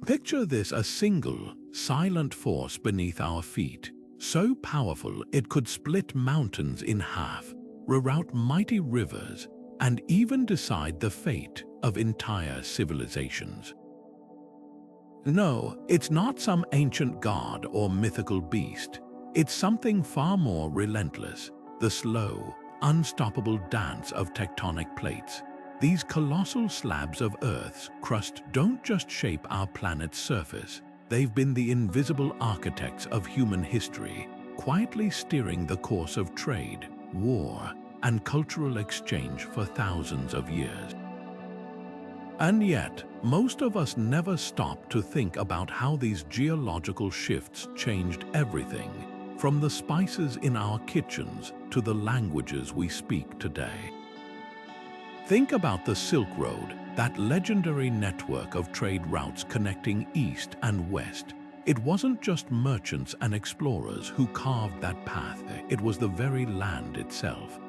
Picture this: a single, silent force beneath our feet, so powerful it could split mountains in half, reroute mighty rivers, and even decide the fate of entire civilizations. No, it's not some ancient god or mythical beast. It's something far more relentless: the slow, unstoppable dance of tectonic plates. These colossal slabs of Earth's crust don't just shape our planet's surface. They've been the invisible architects of human history, quietly steering the course of trade, war, and cultural exchange for thousands of years. And yet, most of us never stop to think about how these geological shifts changed everything, from the spices in our kitchens to the languages we speak today. Think about the Silk Road, that legendary network of trade routes connecting east and west. It wasn't just merchants and explorers who carved that path, it was the very land itself.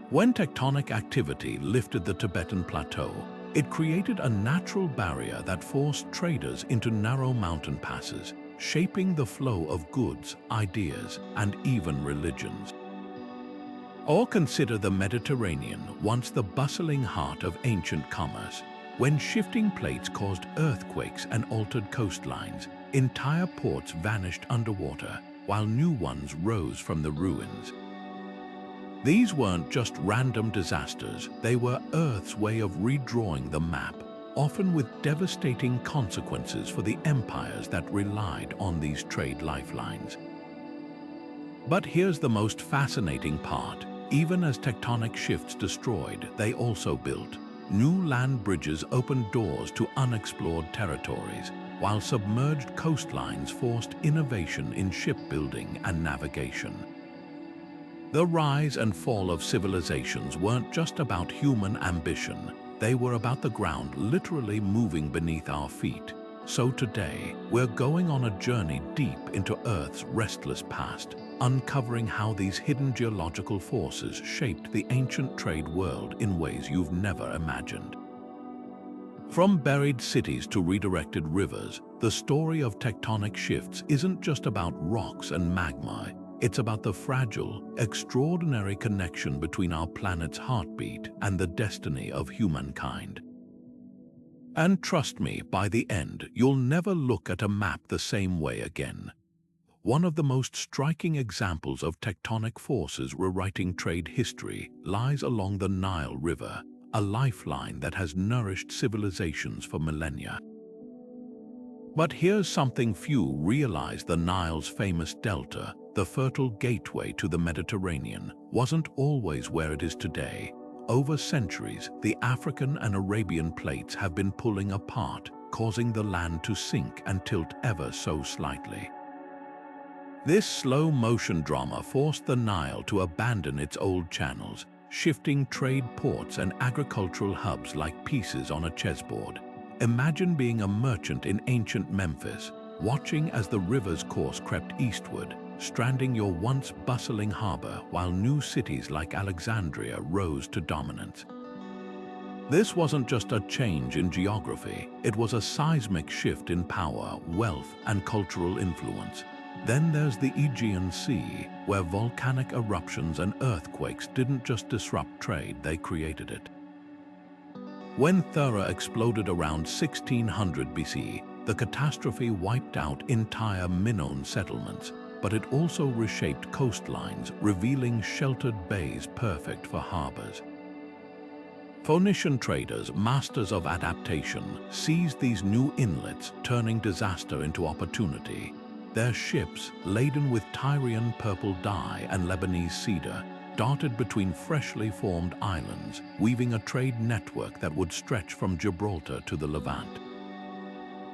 When tectonic activity lifted the Tibetan Plateau, it created a natural barrier that forced traders into narrow mountain passes, shaping the flow of goods, ideas, and even religions. Or consider the Mediterranean, once the bustling heart of ancient commerce. When shifting plates caused earthquakes and altered coastlines, entire ports vanished underwater, while new ones rose from the ruins. These weren't just random disasters, they were Earth's way of redrawing the map, often with devastating consequences for the empires that relied on these trade lifelines. But here's the most fascinating part. Even as tectonic shifts destroyed, they also built. New land bridges opened doors to unexplored territories, while submerged coastlines forced innovation in shipbuilding and navigation. The rise and fall of civilizations weren't just about human ambition, they were about the ground literally moving beneath our feet. So today, we're going on a journey deep into Earth's restless past, uncovering how these hidden geological forces shaped the ancient trade world in ways you've never imagined. From buried cities to redirected rivers, the story of tectonic shifts isn't just about rocks and magma. It's about the fragile, extraordinary connection between our planet's heartbeat and the destiny of humankind. And trust me, by the end, you'll never look at a map the same way again. One of the most striking examples of tectonic forces rewriting trade history lies along the Nile River, a lifeline that has nourished civilizations for millennia. But here's something few realize: the Nile's famous delta, the fertile gateway to the Mediterranean, wasn't always where it is today. Over centuries, the African and Arabian plates have been pulling apart, causing the land to sink and tilt ever so slightly. This slow-motion drama forced the Nile to abandon its old channels, shifting trade ports and agricultural hubs like pieces on a chessboard. Imagine being a merchant in ancient Memphis, watching as the river's course crept eastward, stranding your once bustling harbor while new cities like Alexandria rose to dominance. This wasn't just a change in geography, it was a seismic shift in power, wealth, and cultural influence. Then there's the Aegean Sea, where volcanic eruptions and earthquakes didn't just disrupt trade, they created it. When Thera exploded around 1600 BC, the catastrophe wiped out entire Minoan settlements, but it also reshaped coastlines, revealing sheltered bays perfect for harbors. Phoenician traders, masters of adaptation, seized these new inlets, turning disaster into opportunity. Their ships, laden with Tyrian purple dye and Lebanese cedar, darted between freshly formed islands, weaving a trade network that would stretch from Gibraltar to the Levant.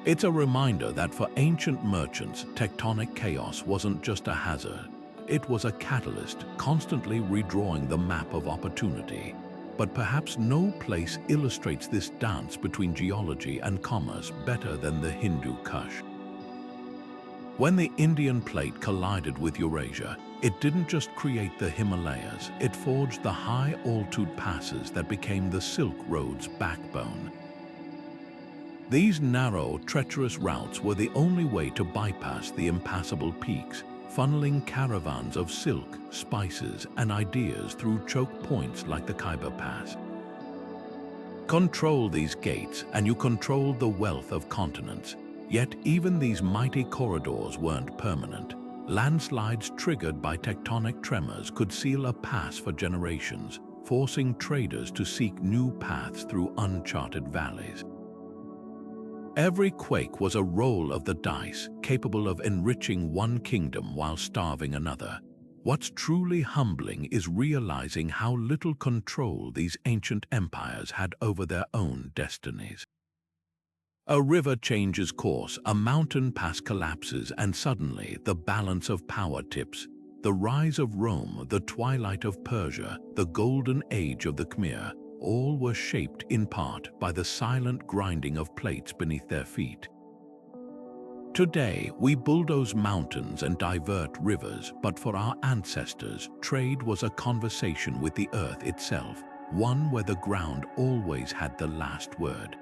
It's a reminder that for ancient merchants, tectonic chaos wasn't just a hazard. It was a catalyst, constantly redrawing the map of opportunity. But perhaps no place illustrates this dance between geology and commerce better than the Hindu Kush. When the Indian plate collided with Eurasia, it didn't just create the Himalayas, it forged the high altitude passes that became the Silk Road's backbone. These narrow, treacherous routes were the only way to bypass the impassable peaks, funneling caravans of silk, spices, and ideas through choke points like the Khyber Pass. Control these gates, and you control the wealth of continents. Yet even these mighty corridors weren't permanent. Landslides triggered by tectonic tremors could seal a pass for generations, forcing traders to seek new paths through uncharted valleys. Every quake was a roll of the dice, capable of enriching one kingdom while starving another. What's truly humbling is realizing how little control these ancient empires had over their own destinies. A river changes course, a mountain pass collapses, and suddenly the balance of power tips. The rise of Rome, the twilight of Persia, the golden age of the Khmer, all were shaped in part by the silent grinding of plates beneath their feet. Today, we bulldoze mountains and divert rivers, but for our ancestors, trade was a conversation with the earth itself, one where the ground always had the last word.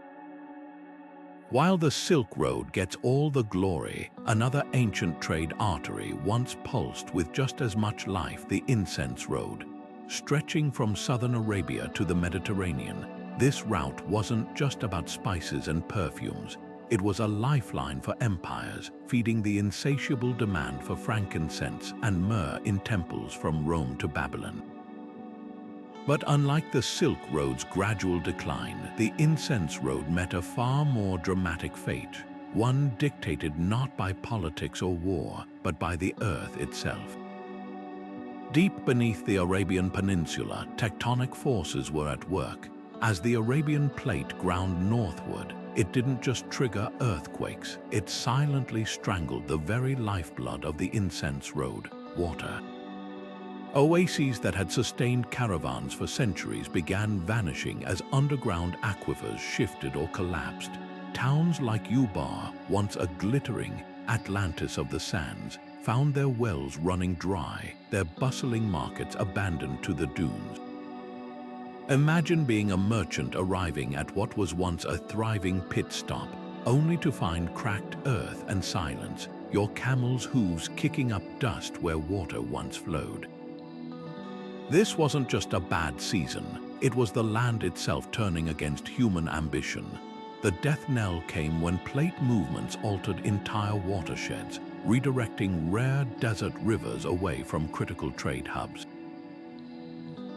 While the Silk Road gets all the glory, another ancient trade artery once pulsed with just as much life, the Incense Road. Stretching from southern Arabia to the Mediterranean, this route wasn't just about spices and perfumes. It was a lifeline for empires, feeding the insatiable demand for frankincense and myrrh in temples from Rome to Babylon. But unlike the Silk Road's gradual decline, the Incense Road met a far more dramatic fate, one dictated not by politics or war, but by the earth itself. Deep beneath the Arabian Peninsula, tectonic forces were at work. As the Arabian plate ground northward, it didn't just trigger earthquakes, it silently strangled the very lifeblood of the Incense Road, water. Oases that had sustained caravans for centuries began vanishing as underground aquifers shifted or collapsed. Towns like Yubar, once a glittering Atlantis of the sands, found their wells running dry, their bustling markets abandoned to the dunes. Imagine being a merchant arriving at what was once a thriving pit stop, only to find cracked earth and silence, your camel's hooves kicking up dust where water once flowed. This wasn't just a bad season, it was the land itself turning against human ambition. The death knell came when plate movements altered entire watersheds, redirecting rare desert rivers away from critical trade hubs.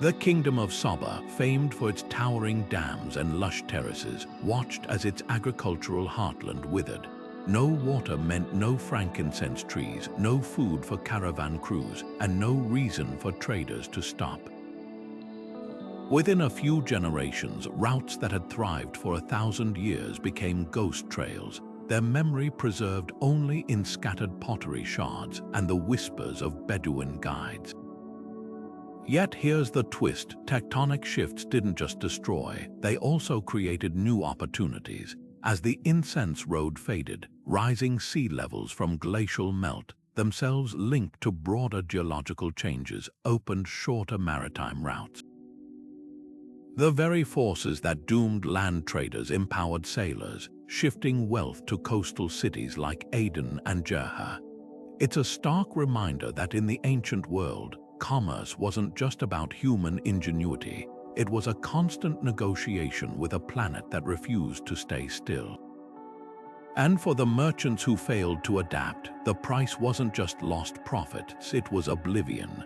The Kingdom of Saba, famed for its towering dams and lush terraces, watched as its agricultural heartland withered. No water meant no frankincense trees, no food for caravan crews, and no reason for traders to stop. Within a few generations, routes that had thrived for 1,000 years became ghost trails, their memory preserved only in scattered pottery shards and the whispers of Bedouin guides. Yet here's the twist: tectonic shifts didn't just destroy, they also created new opportunities. As the Incense Road faded, rising sea levels from glacial melt, themselves linked to broader geological changes, opened shorter maritime routes. The very forces that doomed land traders empowered sailors, shifting wealth to coastal cities like Aden and Jerha. It's a stark reminder that in the ancient world, commerce wasn't just about human ingenuity. It was a constant negotiation with a planet that refused to stay still. And for the merchants who failed to adapt, the price wasn't just lost profits, it was oblivion.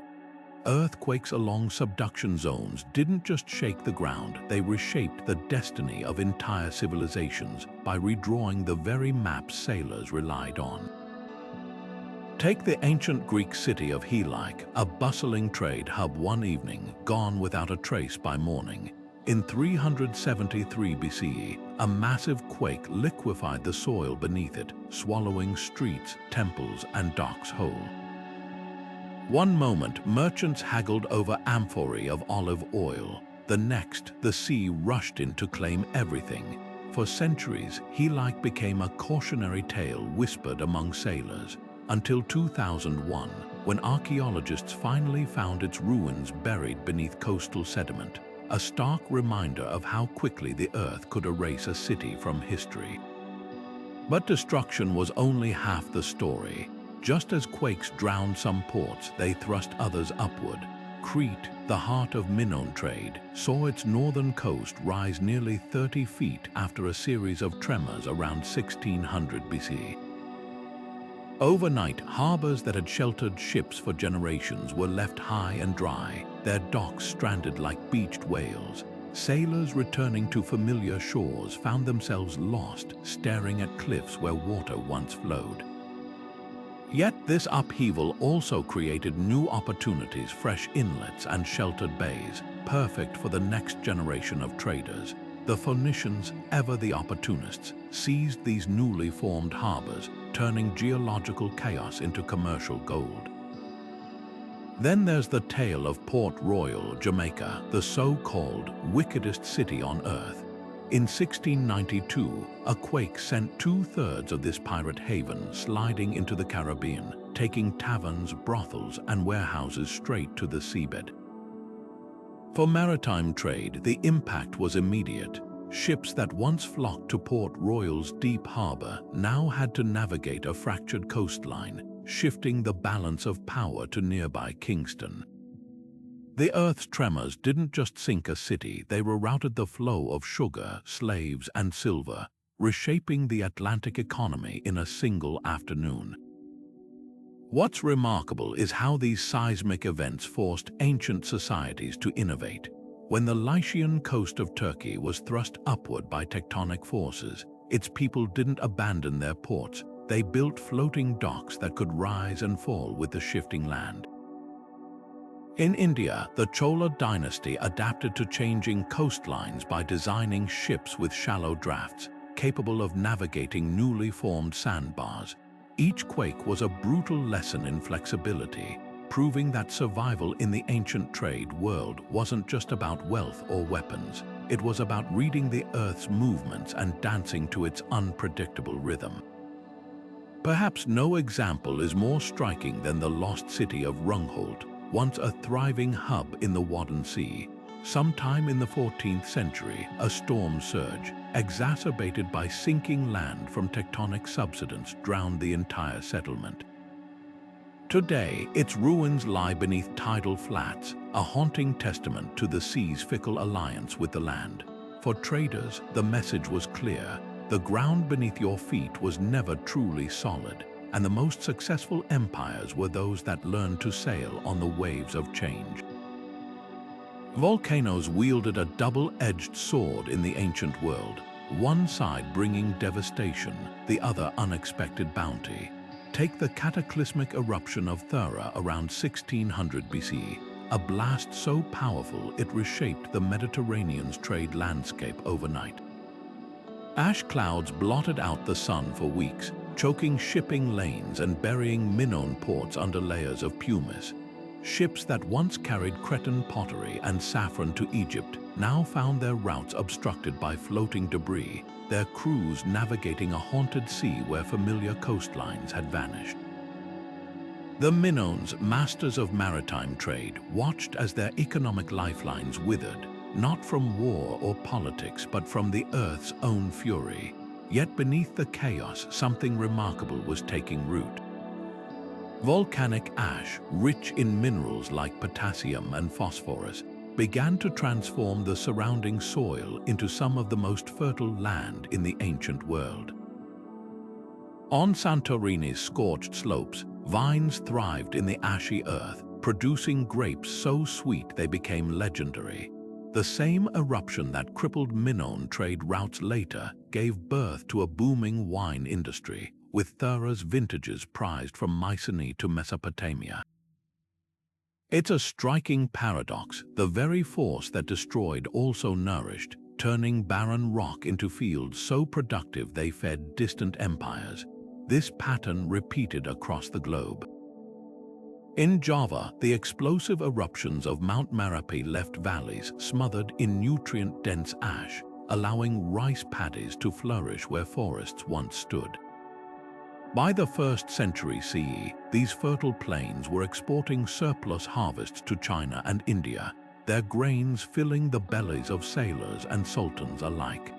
Earthquakes along subduction zones didn't just shake the ground, they reshaped the destiny of entire civilizations by redrawing the very maps sailors relied on. Take the ancient Greek city of Helike, a bustling trade hub one evening, gone without a trace by morning. In 373 BCE, a massive quake liquefied the soil beneath it, swallowing streets, temples, and docks whole. One moment, merchants haggled over amphorae of olive oil. The next, the sea rushed in to claim everything. For centuries, Helike became a cautionary tale whispered among sailors, until 2001, when archaeologists finally found its ruins buried beneath coastal sediment, a stark reminder of how quickly the earth could erase a city from history. But destruction was only half the story. Just as quakes drowned some ports, they thrust others upward. Crete, the heart of Minoan trade, saw its northern coast rise nearly 30 feet after a series of tremors around 1600 BC. Overnight, harbors that had sheltered ships for generations were left high and dry, their docks stranded like beached whales. Sailors returning to familiar shores found themselves lost, staring at cliffs where water once flowed. Yet this upheaval also created new opportunities, fresh inlets and sheltered bays, perfect for the next generation of traders. The Phoenicians, ever the opportunists, seized these newly formed harbors, turning geological chaos into commercial gold. Then there's the tale of Port Royal, Jamaica, the so-called wickedest city on earth. In 1692, a quake sent 2/3 of this pirate haven sliding into the Caribbean, taking taverns, brothels, and warehouses straight to the seabed. For maritime trade, the impact was immediate. Ships that once flocked to Port Royal's deep harbor now had to navigate a fractured coastline, shifting the balance of power to nearby Kingston. The Earth's tremors didn't just sink a city, they rerouted the flow of sugar, slaves, and silver, reshaping the Atlantic economy in a single afternoon. What's remarkable is how these seismic events forced ancient societies to innovate. When the Lycian coast of Turkey was thrust upward by tectonic forces, its people didn't abandon their ports. They built floating docks that could rise and fall with the shifting land. In India, the Chola dynasty adapted to changing coastlines by designing ships with shallow drafts, capable of navigating newly formed sandbars. Each quake was a brutal lesson in flexibility, proving that survival in the ancient trade world wasn't just about wealth or weapons. It was about reading the Earth's movements and dancing to its unpredictable rhythm. Perhaps no example is more striking than the lost city of Rungholt, once a thriving hub in the Wadden Sea. Sometime in the 14th century, a storm surge, exacerbated by sinking land from tectonic subsidence, drowned the entire settlement. Today, its ruins lie beneath tidal flats, a haunting testament to the sea's fickle alliance with the land. For traders, the message was clear. The ground beneath your feet was never truly solid, and the most successful empires were those that learned to sail on the waves of change. Volcanoes wielded a double-edged sword in the ancient world, one side bringing devastation, the other unexpected bounty. Take the cataclysmic eruption of Thera around 1600 BC, a blast so powerful it reshaped the Mediterranean's trade landscape overnight. Ash clouds blotted out the sun for weeks, choking shipping lanes and burying Minoan ports under layers of pumice. Ships that once carried Cretan pottery and saffron to Egypt now found their routes obstructed by floating debris, their crews navigating a haunted sea where familiar coastlines had vanished. The Minoans, masters of maritime trade, watched as their economic lifelines withered, not from war or politics, but from the Earth's own fury. Yet beneath the chaos, something remarkable was taking root. Volcanic ash, rich in minerals like potassium and phosphorus, began to transform the surrounding soil into some of the most fertile land in the ancient world. On Santorini's scorched slopes, vines thrived in the ashy earth, producing grapes so sweet they became legendary. The same eruption that crippled Minoan trade routes later gave birth to a booming wine industry, with Thera's vintages prized from Mycenae to Mesopotamia. It's a striking paradox. The very force that destroyed also nourished, turning barren rock into fields so productive they fed distant empires. This pattern repeated across the globe. In Java, the explosive eruptions of Mount Merapi left valleys smothered in nutrient-dense ash, allowing rice paddies to flourish where forests once stood. By the 1st century CE, these fertile plains were exporting surplus harvests to China and India, their grains filling the bellies of sailors and sultans alike.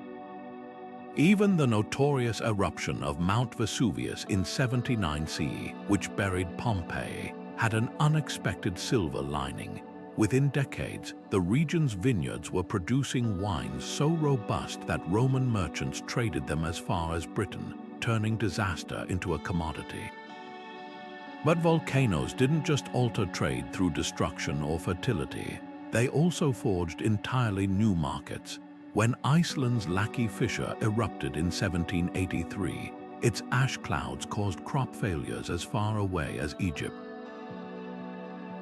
Even the notorious eruption of Mount Vesuvius in 79 CE, which buried Pompeii, had an unexpected silver lining. Within decades, the region's vineyards were producing wines so robust that Roman merchants traded them as far as Britain, turning disaster into a commodity. But volcanoes didn't just alter trade through destruction or fertility. They also forged entirely new markets. When Iceland's Laki fissure erupted in 1783, its ash clouds caused crop failures as far away as Egypt.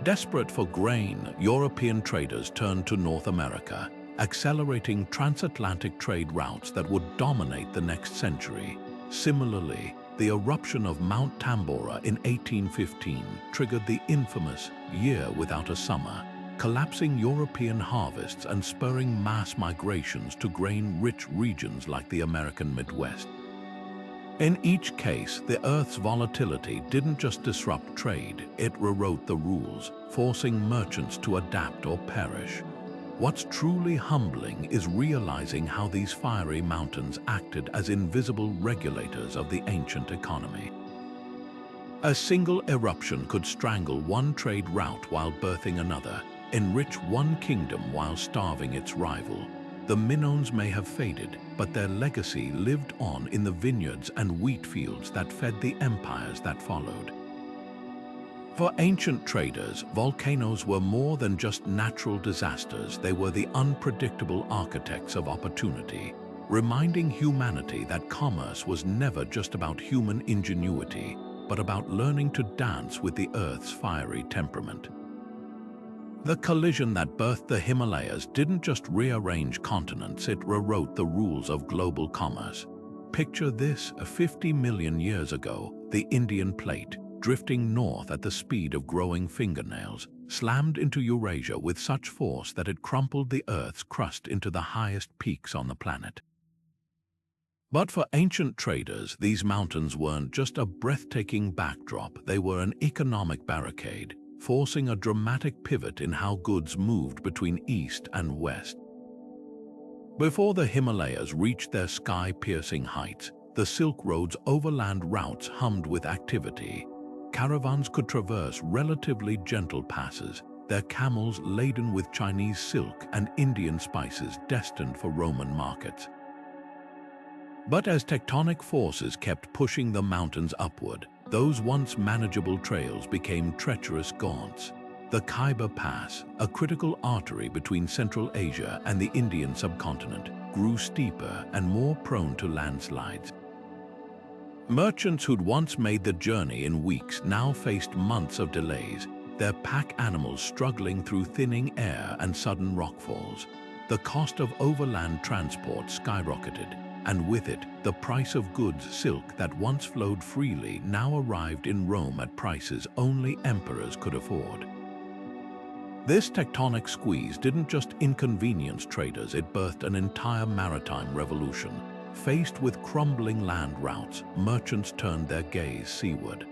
Desperate for grain, European traders turned to North America, accelerating transatlantic trade routes that would dominate the next century. Similarly, the eruption of Mount Tambora in 1815 triggered the infamous Year Without a Summer, collapsing European harvests and spurring mass migrations to grain-rich regions like the American Midwest. In each case, the Earth's volatility didn't just disrupt trade, it rewrote the rules, forcing merchants to adapt or perish. What's truly humbling is realizing how these fiery mountains acted as invisible regulators of the ancient economy. A single eruption could strangle one trade route while birthing another, enrich one kingdom while starving its rival. The Minoans may have faded, but their legacy lived on in the vineyards and wheat fields that fed the empires that followed. For ancient traders, volcanoes were more than just natural disasters. They were the unpredictable architects of opportunity, reminding humanity that commerce was never just about human ingenuity, but about learning to dance with the Earth's fiery temperament. The collision that birthed the Himalayas didn't just rearrange continents, it rewrote the rules of global commerce. Picture this: 50 million years ago, the Indian plate, drifting north at the speed of growing fingernails, slammed into Eurasia with such force that it crumpled the Earth's crust into the highest peaks on the planet. But for ancient traders, these mountains weren't just a breathtaking backdrop, they were an economic barricade, forcing a dramatic pivot in how goods moved between east and west. Before the Himalayas reached their sky-piercing heights, the Silk Road's overland routes hummed with activity. Caravans could traverse relatively gentle passes, their camels laden with Chinese silk and Indian spices destined for Roman markets. But as tectonic forces kept pushing the mountains upward, those once manageable trails became treacherous gaunts. The Khyber Pass, a critical artery between Central Asia and the Indian subcontinent, grew steeper and more prone to landslides. Merchants who'd once made the journey in weeks now faced months of delays, their pack animals struggling through thinning air and sudden rockfalls. The cost of overland transport skyrocketed, and with it, the price of goods, silk that once flowed freely, now arrived in Rome at prices only emperors could afford. This tectonic squeeze didn't just inconvenience traders, it birthed an entire maritime revolution. Faced with crumbling land routes, merchants turned their gaze seaward.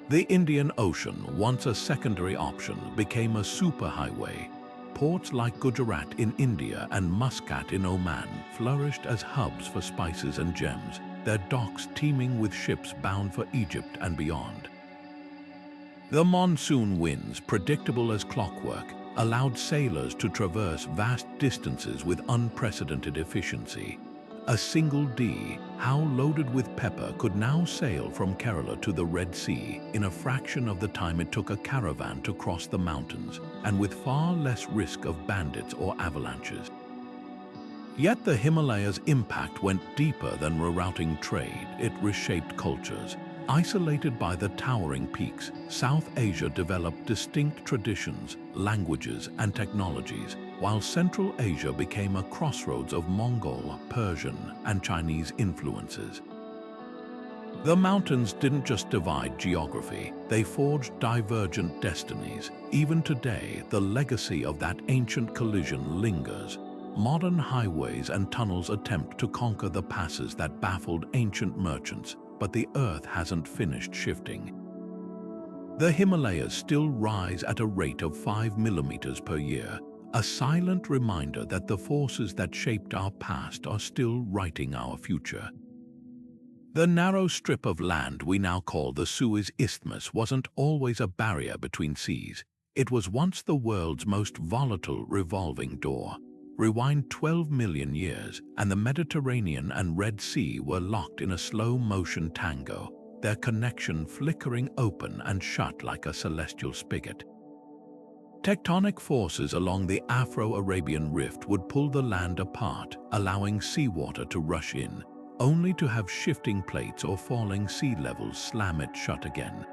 The Indian Ocean, once a secondary option, became a superhighway. Ports like Gujarat in India and Muscat in Oman flourished as hubs for spices and gems, their docks teeming with ships bound for Egypt and beyond. The monsoon winds, predictable as clockwork, allowed sailors to traverse vast distances with unprecedented efficiency. A single dhow loaded with pepper could now sail from Kerala to the Red Sea in a fraction of the time it took a caravan to cross the mountains, and with far less risk of bandits or avalanches. Yet the Himalayas' impact went deeper than rerouting trade, it reshaped cultures. Isolated by the towering peaks, South Asia developed distinct traditions, languages, and technologies, while Central Asia became a crossroads of Mongol, Persian, and Chinese influences. The mountains didn't just divide geography, they forged divergent destinies. Even today, the legacy of that ancient collision lingers. Modern highways and tunnels attempt to conquer the passes that baffled ancient merchants, but the Earth hasn't finished shifting. The Himalayas still rise at a rate of 5 millimeters per year, a silent reminder that the forces that shaped our past are still writing our future. The narrow strip of land we now call the Suez Isthmus wasn't always a barrier between seas. It was once the world's most volatile revolving door. Rewind 12 million years, and the Mediterranean and Red Sea were locked in a slow-motion tango, their connection flickering open and shut like a celestial spigot. Tectonic forces along the Afro-Arabian Rift would pull the land apart, allowing seawater to rush in, only to have shifting plates or falling sea levels slam it shut again.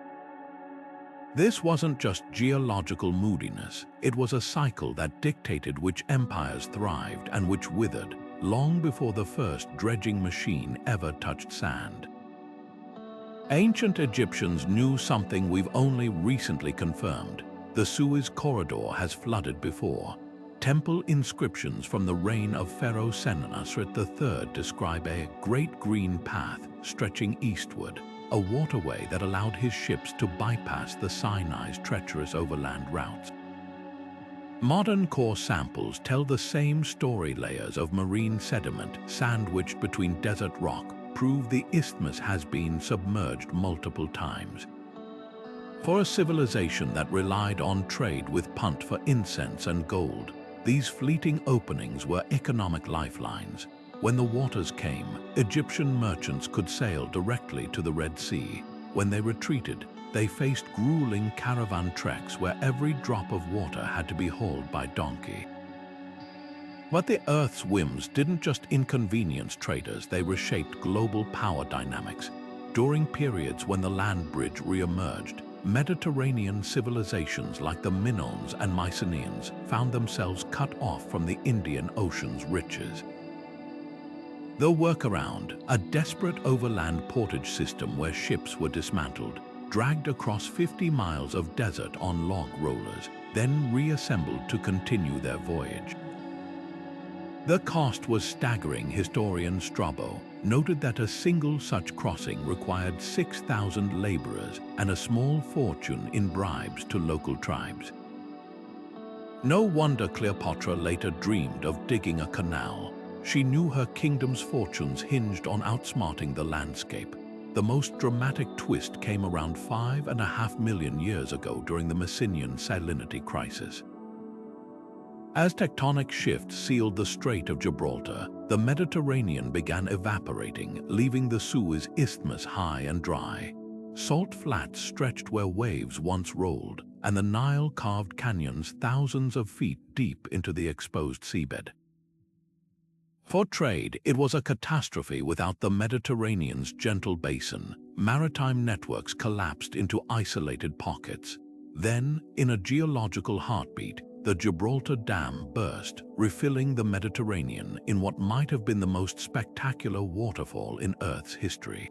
This wasn't just geological moodiness, it was a cycle that dictated which empires thrived and which withered, long before the first dredging machine ever touched sand. Ancient Egyptians knew something we've only recently confirmed. The Suez Corridor has flooded before. Temple inscriptions from the reign of Pharaoh Senusret III describe a great green path stretching eastward, a waterway that allowed his ships to bypass the Sinai's treacherous overland routes. Modern core samples tell the same story. Layers of marine sediment sandwiched between desert rock prove the isthmus has been submerged multiple times. For a civilization that relied on trade with Punt for incense and gold, these fleeting openings were economic lifelines. When the waters came, Egyptian merchants could sail directly to the Red Sea. When they retreated, they faced grueling caravan treks where every drop of water had to be hauled by donkey. But the Earth's whims didn't just inconvenience traders, they reshaped global power dynamics. During periods when the land bridge re-emerged, Mediterranean civilizations like the Minoans and Mycenaeans found themselves cut off from the Indian Ocean's riches. The workaround, a desperate overland portage system where ships were dismantled, dragged across 50 miles of desert on log rollers, then reassembled to continue their voyage. The cost was staggering. Historian Strabo noted that a single such crossing required 6,000 laborers and a small fortune in bribes to local tribes. No wonder Cleopatra later dreamed of digging a canal. She knew her kingdom's fortunes hinged on outsmarting the landscape. The most dramatic twist came around 5.5 million years ago during the Messinian salinity crisis. As tectonic shifts sealed the Strait of Gibraltar, the Mediterranean began evaporating, leaving the Suez Isthmus high and dry. Salt flats stretched where waves once rolled, and the Nile carved canyons thousands of feet deep into the exposed seabed. For trade, it was a catastrophe. Without the Mediterranean's gentle basin, maritime networks collapsed into isolated pockets. Then, in a geological heartbeat, the Gibraltar Dam burst, refilling the Mediterranean in what might have been the most spectacular waterfall in Earth's history.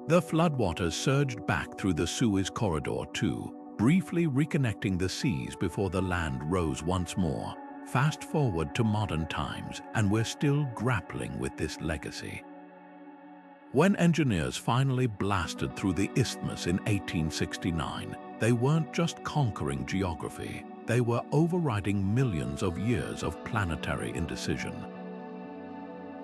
The floodwaters surged back through the Suez Corridor too, briefly reconnecting the seas before the land rose once more. Fast forward to modern times, and we're still grappling with this legacy. When engineers finally blasted through the isthmus in 1869, they weren't just conquering geography, they were overriding millions of years of planetary indecision.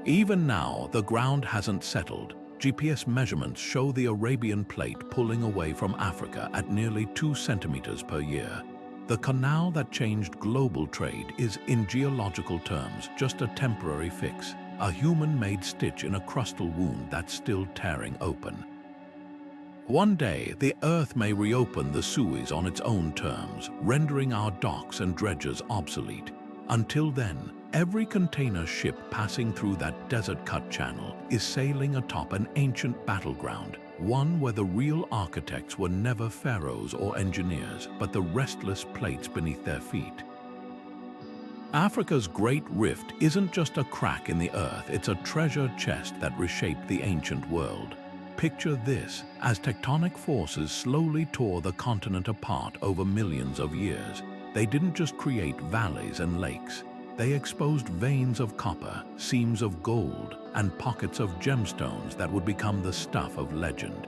Even now, the ground hasn't settled. GPS measurements show the Arabian plate pulling away from Africa at nearly 2 centimeters per year. The canal that changed global trade is, in geological terms, just a temporary fix, a human-made stitch in a crustal wound that's still tearing open. One day, the Earth may reopen the Suez on its own terms, rendering our docks and dredges obsolete. Until then, every container ship passing through that desert-cut channel is sailing atop an ancient battleground, one where the real architects were never pharaohs or engineers, but the restless plates beneath their feet. Africa's Great Rift isn't just a crack in the earth, it's a treasure chest that reshaped the ancient world. Picture this, as tectonic forces slowly tore the continent apart over millions of years. They didn't just create valleys and lakes. They exposed veins of copper, seams of gold, and pockets of gemstones that would become the stuff of legend.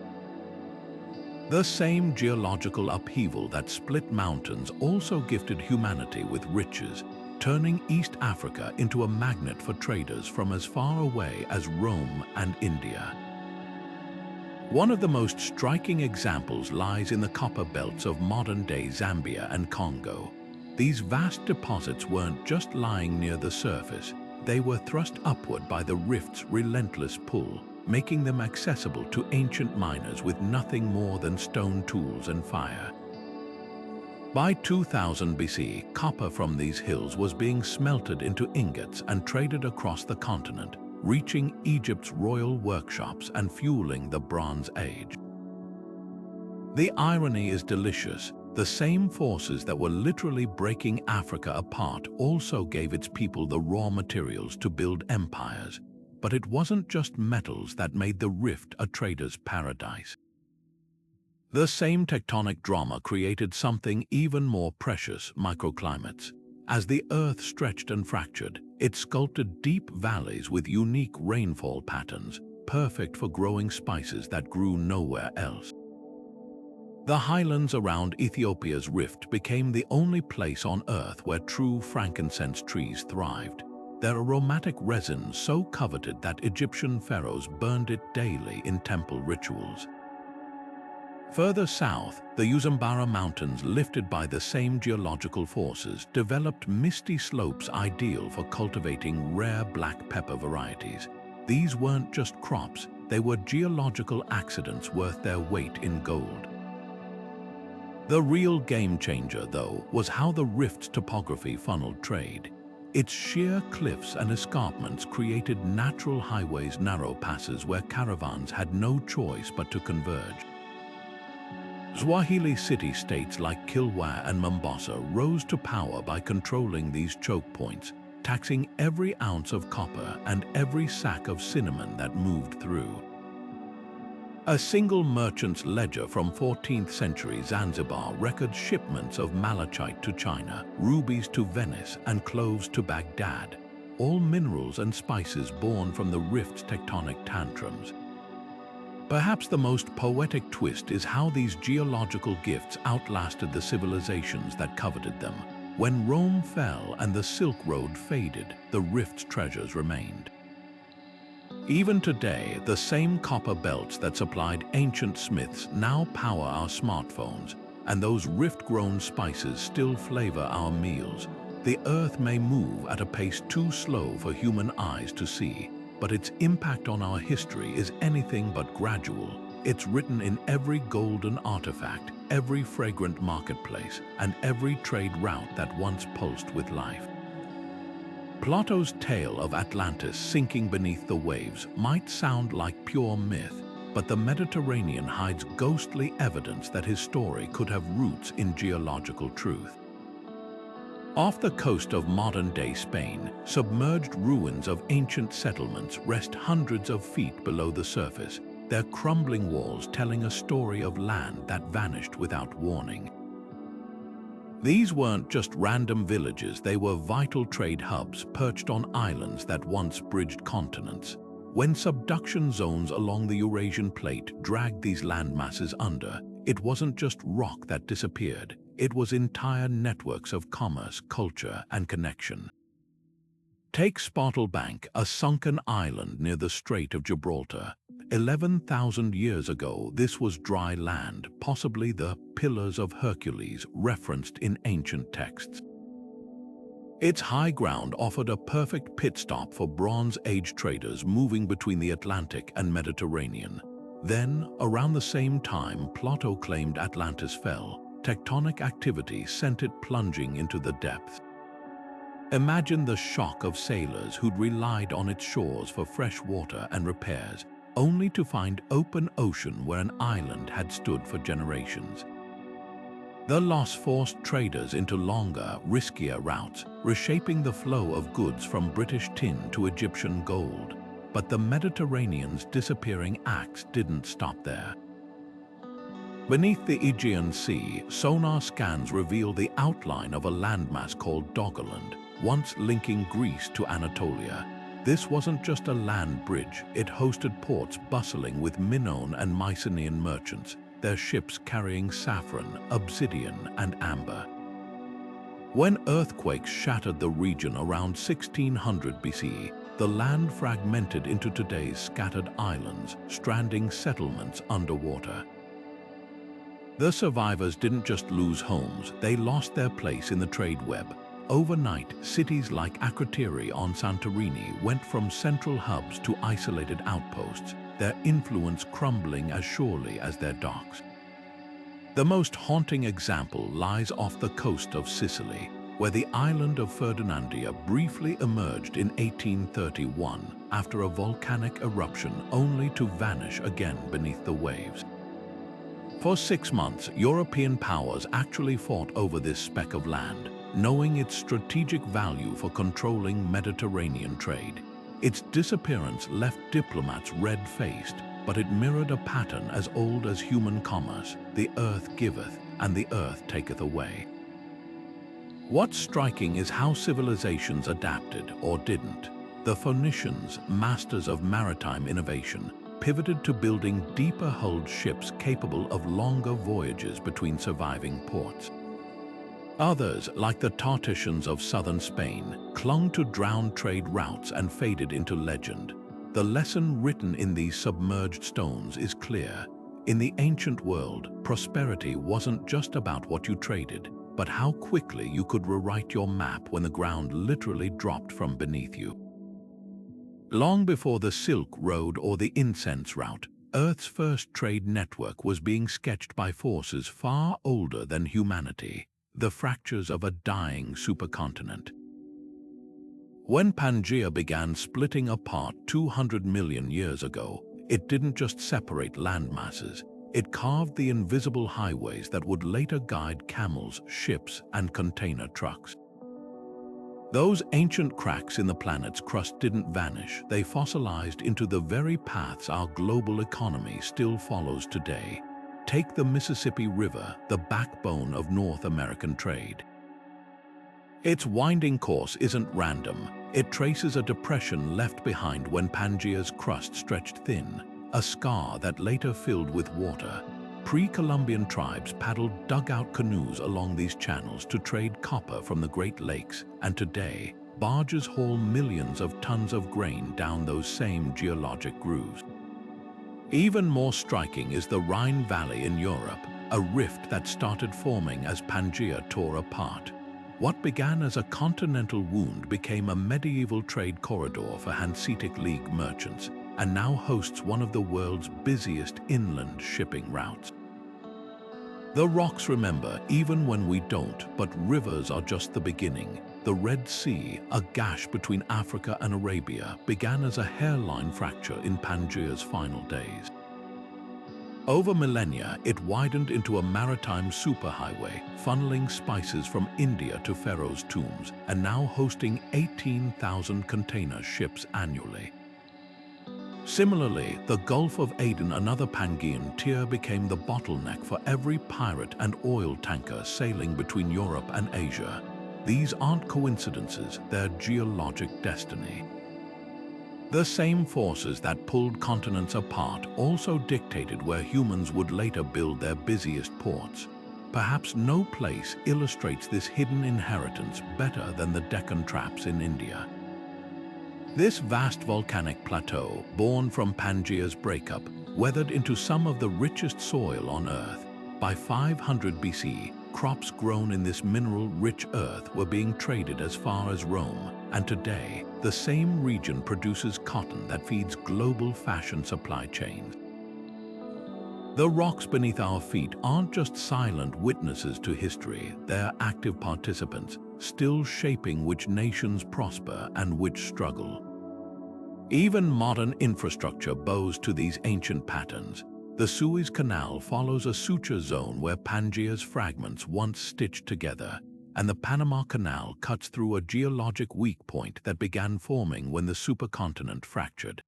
The same geological upheaval that split mountains also gifted humanity with riches, turning East Africa into a magnet for traders from as far away as Rome and India. One of the most striking examples lies in the copper belts of modern-day Zambia and Congo. These vast deposits weren't just lying near the surface, they were thrust upward by the rift's relentless pull, making them accessible to ancient miners with nothing more than stone tools and fire. By 2000 BC, copper from these hills was being smelted into ingots and traded across the continent, reaching Egypt's royal workshops and fueling the Bronze Age. The irony is delicious. The same forces that were literally breaking Africa apart also gave its people the raw materials to build empires. But it wasn't just metals that made the rift a trader's paradise. The same tectonic drama created something even more precious: microclimates. As the Earth stretched and fractured, it sculpted deep valleys with unique rainfall patterns, perfect for growing spices that grew nowhere else. The highlands around Ethiopia's rift became the only place on Earth where true frankincense trees thrived. Their aromatic resin so coveted that Egyptian pharaohs burned it daily in temple rituals. Further south, the Usambara Mountains, lifted by the same geological forces, developed misty slopes ideal for cultivating rare black pepper varieties. These weren't just crops, they were geological accidents worth their weight in gold. The real game changer, though, was how the rift's topography funneled trade. Its sheer cliffs and escarpments created natural highways, narrow passes where caravans had no choice but to converge. Swahili city-states like Kilwa and Mombasa rose to power by controlling these choke points, taxing every ounce of copper and every sack of cinnamon that moved through. A single merchant's ledger from 14th century Zanzibar records shipments of malachite to China, rubies to Venice, and cloves to Baghdad, all minerals and spices born from the rift's tectonic tantrums. Perhaps the most poetic twist is how these geological gifts outlasted the civilizations that coveted them. When Rome fell and the Silk Road faded, the rift's treasures remained. Even today, the same copper belts that supplied ancient smiths now power our smartphones, and those rift-grown spices still flavor our meals. The Earth may move at a pace too slow for human eyes to see, but its impact on our history is anything but gradual. It's written in every golden artifact, every fragrant marketplace, and every trade route that once pulsed with life. Plato's tale of Atlantis sinking beneath the waves might sound like pure myth, but the Mediterranean hides ghostly evidence that his story could have roots in geological truth. Off the coast of modern-day Spain, submerged ruins of ancient settlements rest hundreds of feet below the surface, their crumbling walls telling a story of land that vanished without warning. These weren't just random villages, they were vital trade hubs perched on islands that once bridged continents. When subduction zones along the Eurasian plate dragged these landmasses under, it wasn't just rock that disappeared, it was entire networks of commerce, culture, and connection. Take Spottlebank, a sunken island near the Strait of Gibraltar. 11,000 years ago, this was dry land, possibly the Pillars of Hercules referenced in ancient texts. Its high ground offered a perfect pit stop for Bronze Age traders moving between the Atlantic and Mediterranean. Then, around the same time Plato claimed Atlantis fell, tectonic activity sent it plunging into the depths. Imagine the shock of sailors who'd relied on its shores for fresh water and repairs, only to find open ocean where an island had stood for generations. The loss forced traders into longer, riskier routes, reshaping the flow of goods from British tin to Egyptian gold. But the Mediterranean's disappearing acts didn't stop there. Beneath the Aegean Sea, sonar scans reveal the outline of a landmass called Doggerland, once linking Greece to Anatolia. This wasn't just a land bridge, it hosted ports bustling with Minoan and Mycenaean merchants, their ships carrying saffron, obsidian, and amber. When earthquakes shattered the region around 1600 BC, the land fragmented into today's scattered islands, stranding settlements underwater. The survivors didn't just lose homes, they lost their place in the trade web. Overnight, cities like Akrotiri on Santorini went from central hubs to isolated outposts, their influence crumbling as surely as their docks. The most haunting example lies off the coast of Sicily, where the island of Ferdinandia briefly emerged in 1831 after a volcanic eruption only to vanish again beneath the waves. For 6 months, European powers actually fought over this speck of land, knowing its strategic value for controlling Mediterranean trade. Its disappearance left diplomats red-faced, but it mirrored a pattern as old as human commerce: the earth giveth, and the earth taketh away. What's striking is how civilizations adapted or didn't. The Phoenicians, masters of maritime innovation, pivoted to building deeper-hulled ships capable of longer voyages between surviving ports. Others, like the Tartessians of southern Spain, clung to drowned trade routes and faded into legend. The lesson written in these submerged stones is clear. In the ancient world, prosperity wasn't just about what you traded, but how quickly you could rewrite your map when the ground literally dropped from beneath you. Long before the Silk Road or the Incense route, Earth's first trade network was being sketched by forces far older than humanity, the fractures of a dying supercontinent. When Pangaea began splitting apart 200 million years ago, it didn't just separate landmasses, it carved the invisible highways that would later guide camels, ships, and container trucks. Those ancient cracks in the planet's crust didn't vanish, they fossilized into the very paths our global economy still follows today. Take the Mississippi River, the backbone of North American trade. Its winding course isn't random. It traces a depression left behind when Pangaea's crust stretched thin, a scar that later filled with water. Pre-Columbian tribes paddled dugout canoes along these channels to trade copper from the Great Lakes, and today, barges haul millions of tons of grain down those same geologic grooves. Even more striking is the Rhine Valley in Europe, a rift that started forming as Pangaea tore apart. What began as a continental wound became a medieval trade corridor for Hanseatic League merchants, and now hosts one of the world's busiest inland shipping routes. The rocks remember, even when we don't, but rivers are just the beginning. The Red Sea, a gash between Africa and Arabia, began as a hairline fracture in Pangaea's final days. Over millennia, it widened into a maritime superhighway, funneling spices from India to Pharaoh's tombs, and now hosting 18,000 container ships annually. Similarly, the Gulf of Aden, another Pangaean tier, became the bottleneck for every pirate and oil tanker sailing between Europe and Asia. These aren't coincidences, they're geologic destiny. The same forces that pulled continents apart also dictated where humans would later build their busiest ports. Perhaps no place illustrates this hidden inheritance better than the Deccan Traps in India. This vast volcanic plateau, born from Pangaea's breakup, weathered into some of the richest soil on Earth. By 500 BC, crops grown in this mineral-rich earth were being traded as far as Rome, and today, the same region produces cotton that feeds global fashion supply chains. The rocks beneath our feet aren't just silent witnesses to history, they're active participants, still shaping which nations prosper and which struggle. Even modern infrastructure bows to these ancient patterns. The Suez Canal follows a suture zone where Pangaea's fragments once stitched together, and the Panama Canal cuts through a geologic weak point that began forming when the supercontinent fractured.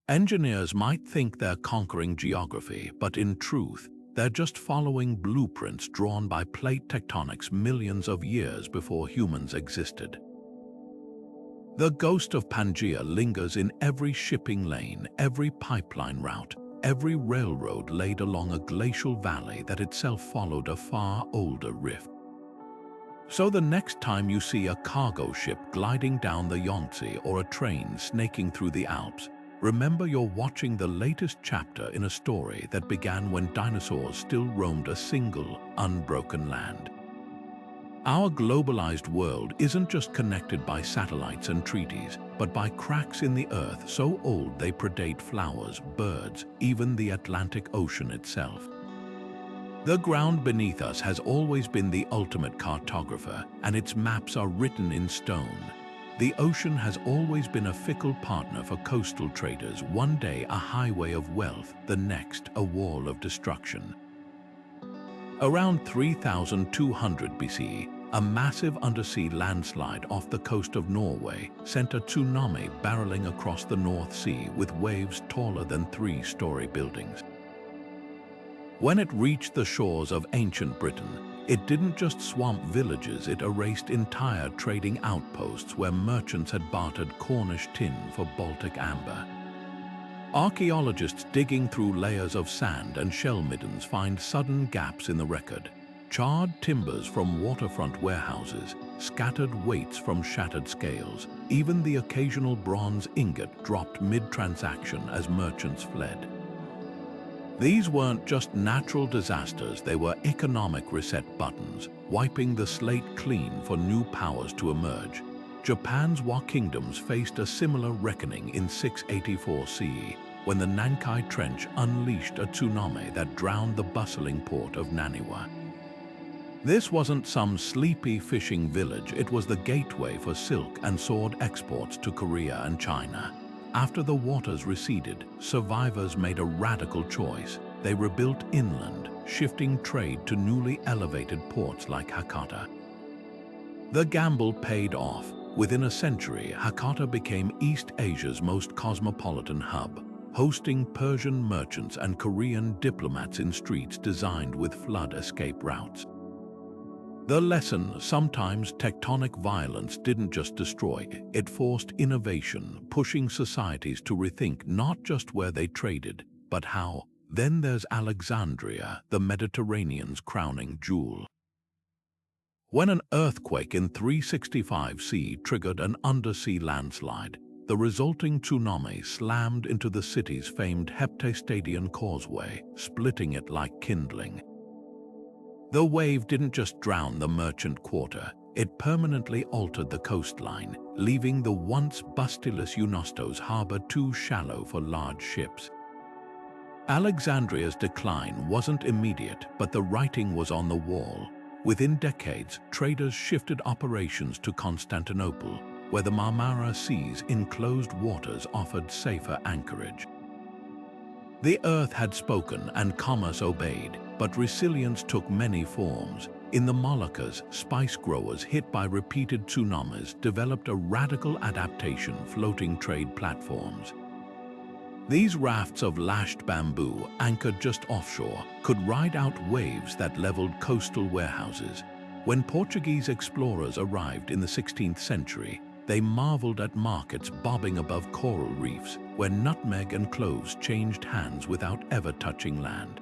Engineers might think they're conquering geography, but in truth, they're just following blueprints drawn by plate tectonics millions of years before humans existed. The ghost of Pangaea lingers in every shipping lane, every pipeline route, every railroad laid along a glacial valley that itself followed a far older rift. So the next time you see a cargo ship gliding down the Yangtze or a train snaking through the Alps, remember you're watching the latest chapter in a story that began when dinosaurs still roamed a single, unbroken land. Our globalized world isn't just connected by satellites and treaties, but by cracks in the earth so old they predate flowers, birds, even the Atlantic Ocean itself. The ground beneath us has always been the ultimate cartographer, and its maps are written in stone. The ocean has always been a fickle partner for coastal traders, one day a highway of wealth, the next a wall of destruction. Around 3200 BCE, a massive undersea landslide off the coast of Norway sent a tsunami barreling across the North Sea with waves taller than three-story buildings. When it reached the shores of ancient Britain, it didn't just swamp villages, it erased entire trading outposts where merchants had bartered Cornish tin for Baltic amber. Archaeologists digging through layers of sand and shell middens find sudden gaps in the record. Charred timbers from waterfront warehouses, scattered weights from shattered scales, even the occasional bronze ingot dropped mid-transaction as merchants fled. These weren't just natural disasters, they were economic reset buttons, wiping the slate clean for new powers to emerge. Japan's Wa kingdoms faced a similar reckoning in 684 CE, when the Nankai Trench unleashed a tsunami that drowned the bustling port of Naniwa. This wasn't some sleepy fishing village, it was the gateway for silk and sword exports to Korea and China. After the waters receded, survivors made a radical choice. They rebuilt inland, shifting trade to newly elevated ports like Hakata. The gamble paid off. Within a century, Hakata became East Asia's most cosmopolitan hub, hosting Persian merchants and Korean diplomats in streets designed with flood escape routes. The lesson: sometimes tectonic violence didn't just destroy, it forced innovation, pushing societies to rethink not just where they traded, but how. Then there's Alexandria, the Mediterranean's crowning jewel. When an earthquake in 365 CE triggered an undersea landslide, the resulting tsunami slammed into the city's famed heptastadian causeway, splitting it like kindling. The wave didn't just drown the merchant quarter, it permanently altered the coastline, leaving the once bustyless Eunostos harbor too shallow for large ships. Alexandria's decline wasn't immediate, but the writing was on the wall. Within decades, traders shifted operations to Constantinople, where the Marmara Sea's enclosed waters offered safer anchorage. The earth had spoken and commerce obeyed, but resilience took many forms. In the Moluccas, spice growers hit by repeated tsunamis developed a radical adaptation: floating trade platforms. These rafts of lashed bamboo, anchored just offshore, could ride out waves that leveled coastal warehouses. When Portuguese explorers arrived in the 16th century, they marveled at markets bobbing above coral reefs, where nutmeg and cloves changed hands without ever touching land.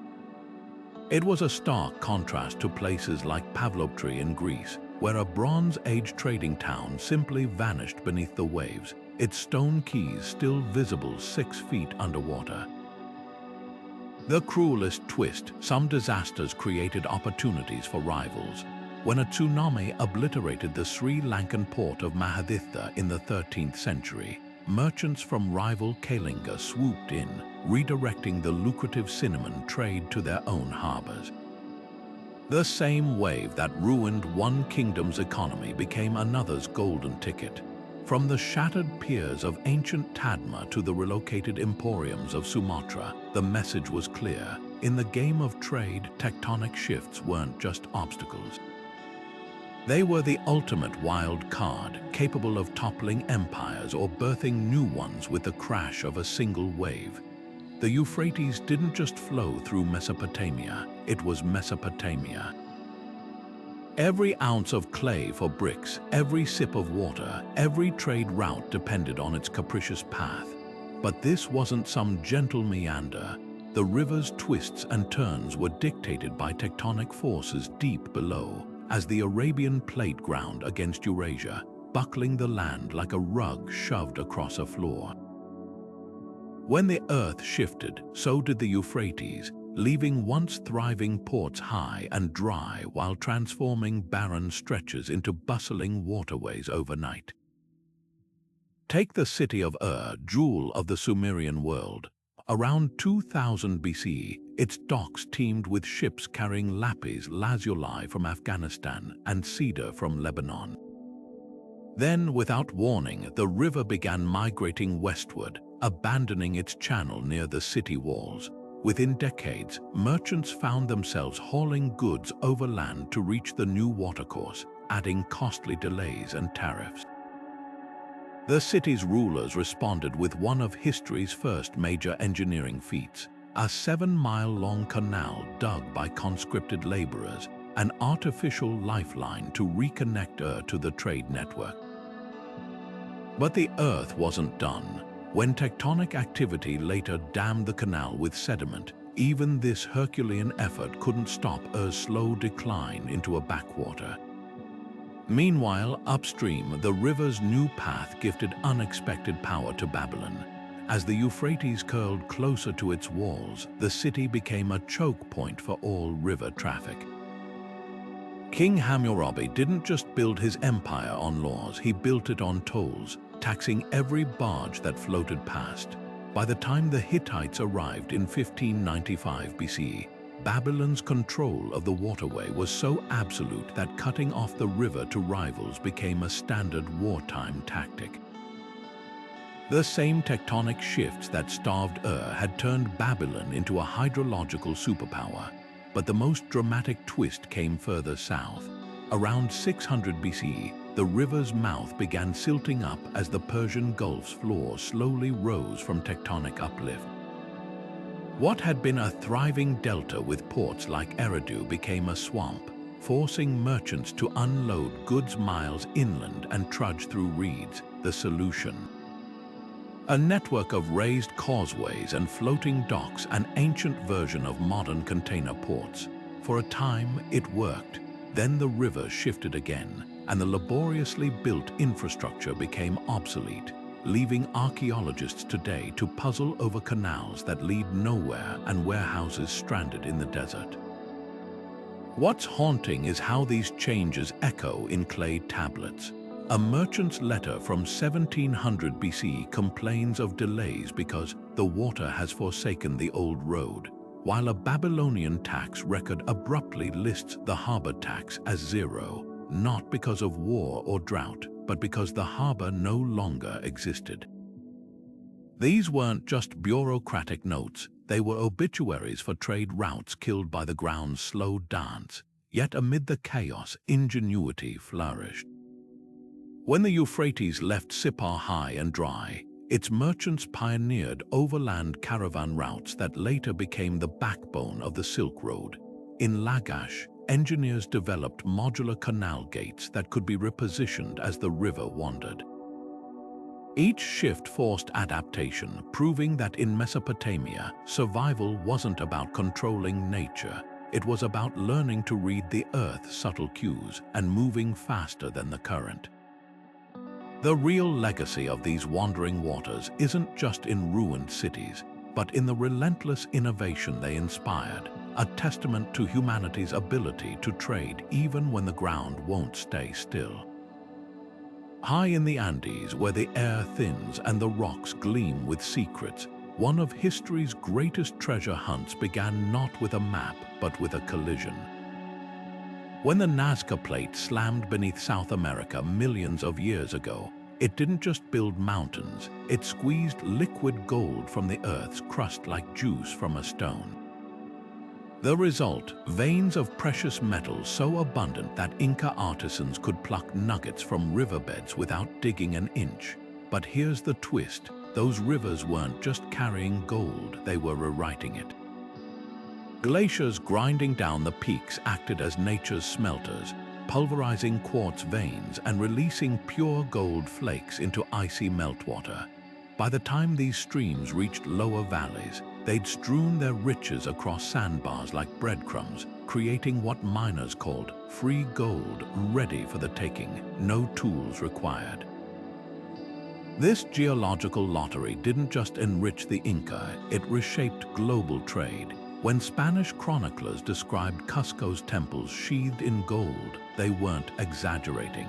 It was a stark contrast to places like Pavloptri in Greece, where a Bronze Age trading town simply vanished beneath the waves, its stone quays still visible 6 feet underwater. The cruelest twist: some disasters created opportunities for rivals. When a tsunami obliterated the Sri Lankan port of Mahaditha in the 13th century, merchants from rival Kalinga swooped in, redirecting the lucrative cinnamon trade to their own harbors. The same wave that ruined one kingdom's economy became another's golden ticket. From the shattered piers of ancient Tadma to the relocated emporiums of Sumatra, the message was clear. In the game of trade, tectonic shifts weren't just obstacles. They were the ultimate wild card, capable of toppling empires or birthing new ones with the crash of a single wave. The Euphrates didn't just flow through Mesopotamia, it was Mesopotamia. Every ounce of clay for bricks, every sip of water, every trade route depended on its capricious path. But this wasn't some gentle meander. the river's twists and turns were dictated by tectonic forces deep below, as the Arabian plate ground against Eurasia, buckling the land like a rug shoved across a floor. When the earth shifted, so did the Euphrates, leaving once thriving ports high and dry while transforming barren stretches into bustling waterways overnight. Take the city of jewel of the Sumerian world. Around 2000 BC, its docks teemed with ships carrying lapis lazuli from Afghanistan and cedar from Lebanon. Then, without warning, the river began migrating westward, abandoning its channel near the city walls. Within decades, merchants found themselves hauling goods overland to reach the new watercourse, adding costly delays and tariffs. The city's rulers responded with one of history's first major engineering feats, a 7-mile-long canal dug by conscripted laborers, an artificial lifeline to reconnect to the trade network. But the Earth wasn't done. When tectonic activity later dammed the canal with sediment, even this Herculean effort couldn't stop Earth's slow decline into a backwater. Meanwhile, upstream, the river's new path gifted unexpected power to Babylon. As the Euphrates curled closer to its walls, the city became a choke point for all river traffic. King Hammurabi didn't just build his empire on laws, he built it on tolls, taxing every barge that floated past. By the time the Hittites arrived in 1595 BC, Babylon's control of the waterway was so absolute that cutting off the river to rivals became a standard wartime tactic. The same tectonic shifts that starved had turned Babylon into a hydrological superpower. But the most dramatic twist came further south. Around 600 BC, the river's mouth began silting up as the Persian Gulf's floor slowly rose from tectonic uplift. What had been a thriving delta with ports like Eridu became a swamp, forcing merchants to unload goods miles inland and trudge through reeds. The solution: a network of raised causeways and floating docks, an ancient version of modern container ports. For a time, it worked. Then the river shifted again, and the laboriously built infrastructure became obsolete, leaving archaeologists today to puzzle over canals that lead nowhere and warehouses stranded in the desert. What's haunting is how these changes echo in clay tablets. A merchant's letter from 1700 BC complains of delays because the water has forsaken the old road, while a Babylonian tax record abruptly lists the harbor tax as zero, not because of war or drought, but because the harbor no longer existed. These weren't just bureaucratic notes, they were obituaries for trade routes killed by the ground's slow dance. Yet amid the chaos, ingenuity flourished. When the Euphrates left Sippar high and dry, its merchants pioneered overland caravan routes that later became the backbone of the Silk Road. In Lagash, engineers developed modular canal gates that could be repositioned as the river wandered. Each shift forced adaptation, proving that in Mesopotamia, survival wasn't about controlling nature. It was about learning to read the Earth's subtle cues and moving faster than the current. The real legacy of these wandering waters isn't just in ruined cities, but in the relentless innovation they inspired, a testament to humanity's ability to trade even when the ground won't stay still. High in the Andes, where the air thins and the rocks gleam with secrets, one of history's greatest treasure hunts began not with a map, but with a collision. When the Nazca Plate slammed beneath South America millions of years ago, it didn't just build mountains, it squeezed liquid gold from the Earth's crust like juice from a stone. The result, veins of precious metals so abundant that Inca artisans could pluck nuggets from riverbeds without digging an inch. But here's the twist, those rivers weren't just carrying gold, they were rewriting it. Glaciers grinding down the peaks acted as nature's smelters, pulverizing quartz veins and releasing pure gold flakes into icy meltwater. By the time these streams reached lower valleys, They'd strewn their riches across sandbars like breadcrumbs, creating what miners called free gold, ready for the taking, no tools required. This geological lottery didn't just enrich the Inca, it reshaped global trade. When Spanish chroniclers described Cusco's temples sheathed in gold, they weren't exaggerating.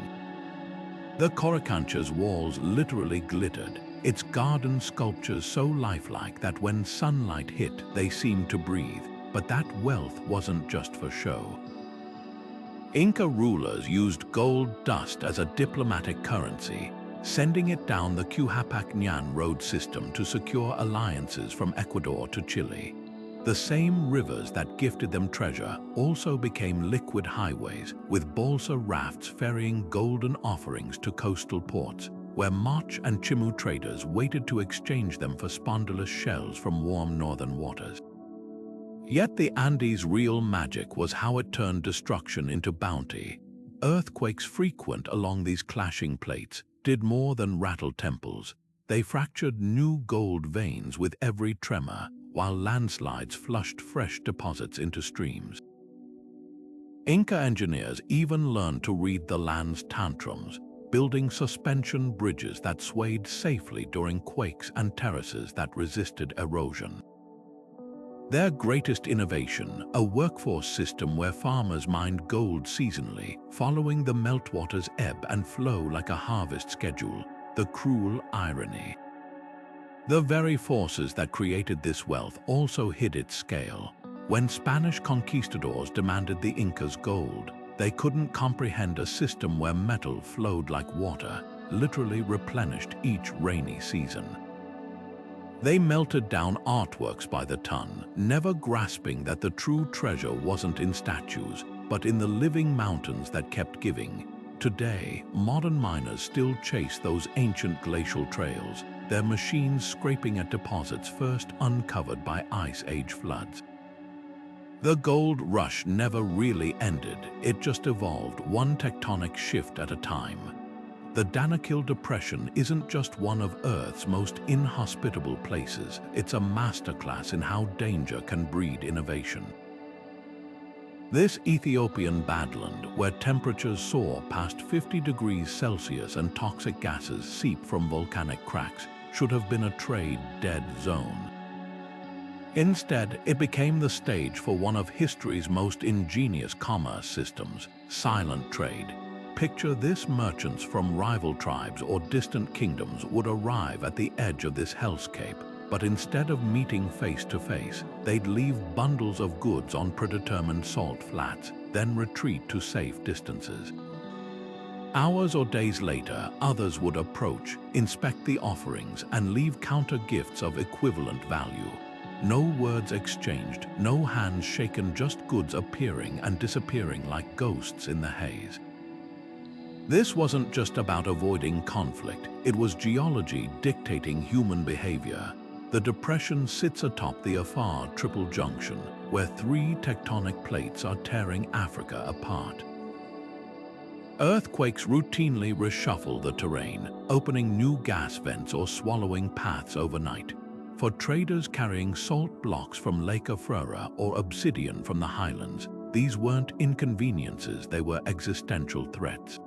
The Coricancha's walls literally glittered, its garden sculptures so lifelike that when sunlight hit, they seemed to breathe. But that wealth wasn't just for show. Inca rulers used gold dust as a diplomatic currency, sending it down the Cuhapac-Ñan road system to secure alliances from Ecuador to Chile. The same rivers that gifted them treasure also became liquid highways, with balsa rafts ferrying golden offerings to coastal ports, where Mach and Chimu traders waited to exchange them for spondylus shells from warm northern waters. Yet the Andes' real magic was how it turned destruction into bounty. Earthquakes frequent along these clashing plates did more than rattle temples. They fractured new gold veins with every tremor, while landslides flushed fresh deposits into streams. Inca engineers even learned to read the land's tantrums, building suspension bridges that swayed safely during quakes and terraces that resisted erosion. Their greatest innovation, a workforce system where farmers mined gold seasonally, following the meltwater's ebb and flow like a harvest schedule, the cruel irony. The very forces that created this wealth also hid its scale. When Spanish conquistadors demanded the Incas' gold, they couldn't comprehend a system where metal flowed like water, literally replenished each rainy season. They melted down artworks by the ton, never grasping that the true treasure wasn't in statues, but in the living mountains that kept giving. Today, modern miners still chase those ancient glacial trails, their machines scraping at deposits first uncovered by Ice Age floods. The gold rush never really ended, it just evolved one tectonic shift at a time. The Danakil Depression isn't just one of Earth's most inhospitable places, it's a masterclass in how danger can breed innovation. This Ethiopian badland, where temperatures soar past 50 degrees Celsius and toxic gases seep from volcanic cracks, should have been a trade-dead zone. Instead, it became the stage for one of history's most ingenious commerce systems, silent trade. Picture this: merchants from rival tribes or distant kingdoms would arrive at the edge of this hellscape, but instead of meeting face to face, they'd leave bundles of goods on predetermined salt flats, then retreat to safe distances. Hours or days later, others would approach, inspect the offerings, and leave counter gifts of equivalent value. No words exchanged, no hands shaken, just goods appearing and disappearing like ghosts in the haze. This wasn't just about avoiding conflict, it was geology dictating human behavior. The depression sits atop the Afar Triple Junction, where three tectonic plates are tearing Africa apart. Earthquakes routinely reshuffle the terrain, opening new gas vents or swallowing paths overnight. For traders carrying salt blocks from Lake Afrera or obsidian from the highlands, these weren't inconveniences, they were existential threats.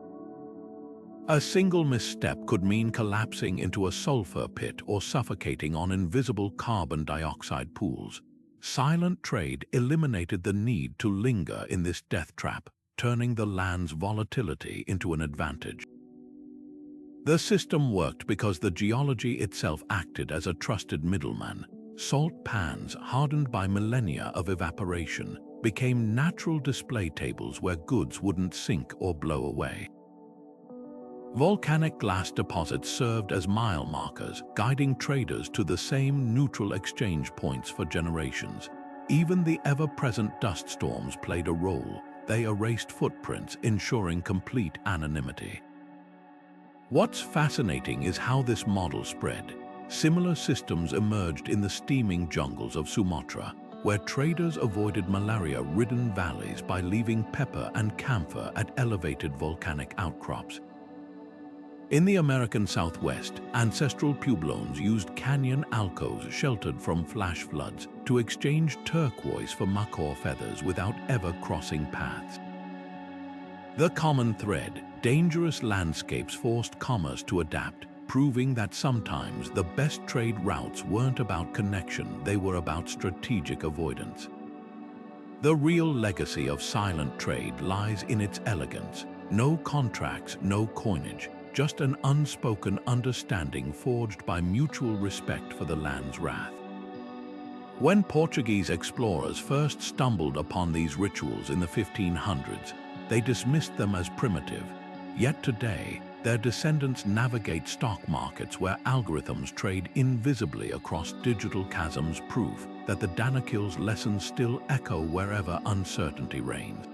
A single misstep could mean collapsing into a sulfur pit or suffocating on invisible carbon dioxide pools. Silent trade eliminated the need to linger in this death trap, turning the land's volatility into an advantage. The system worked because the geology itself acted as a trusted middleman. Salt pans, hardened by millennia of evaporation, became natural display tables where goods wouldn't sink or blow away. Volcanic glass deposits served as mile markers, guiding traders to the same neutral exchange points for generations. Even the ever-present dust storms played a role. They erased footprints, ensuring complete anonymity. What's fascinating is how this model spread. Similar systems emerged in the steaming jungles of Sumatra, where traders avoided malaria-ridden valleys by leaving pepper and camphor at elevated volcanic outcrops. In the American Southwest, ancestral pueblones used canyon alcoves sheltered from flash floods to exchange turquoise for macaw feathers without ever crossing paths. The common thread, dangerous landscapes forced commerce to adapt, proving that sometimes the best trade routes weren't about connection, they were about strategic avoidance. The real legacy of silent trade lies in its elegance. No contracts, no coinage, just an unspoken understanding forged by mutual respect for the land's wrath. When Portuguese explorers first stumbled upon these rituals in the 1500s, they dismissed them as primitive. Yet today, their descendants navigate stock markets where algorithms trade invisibly across digital chasms, proof that the Danakil's lessons still echo wherever uncertainty reigns.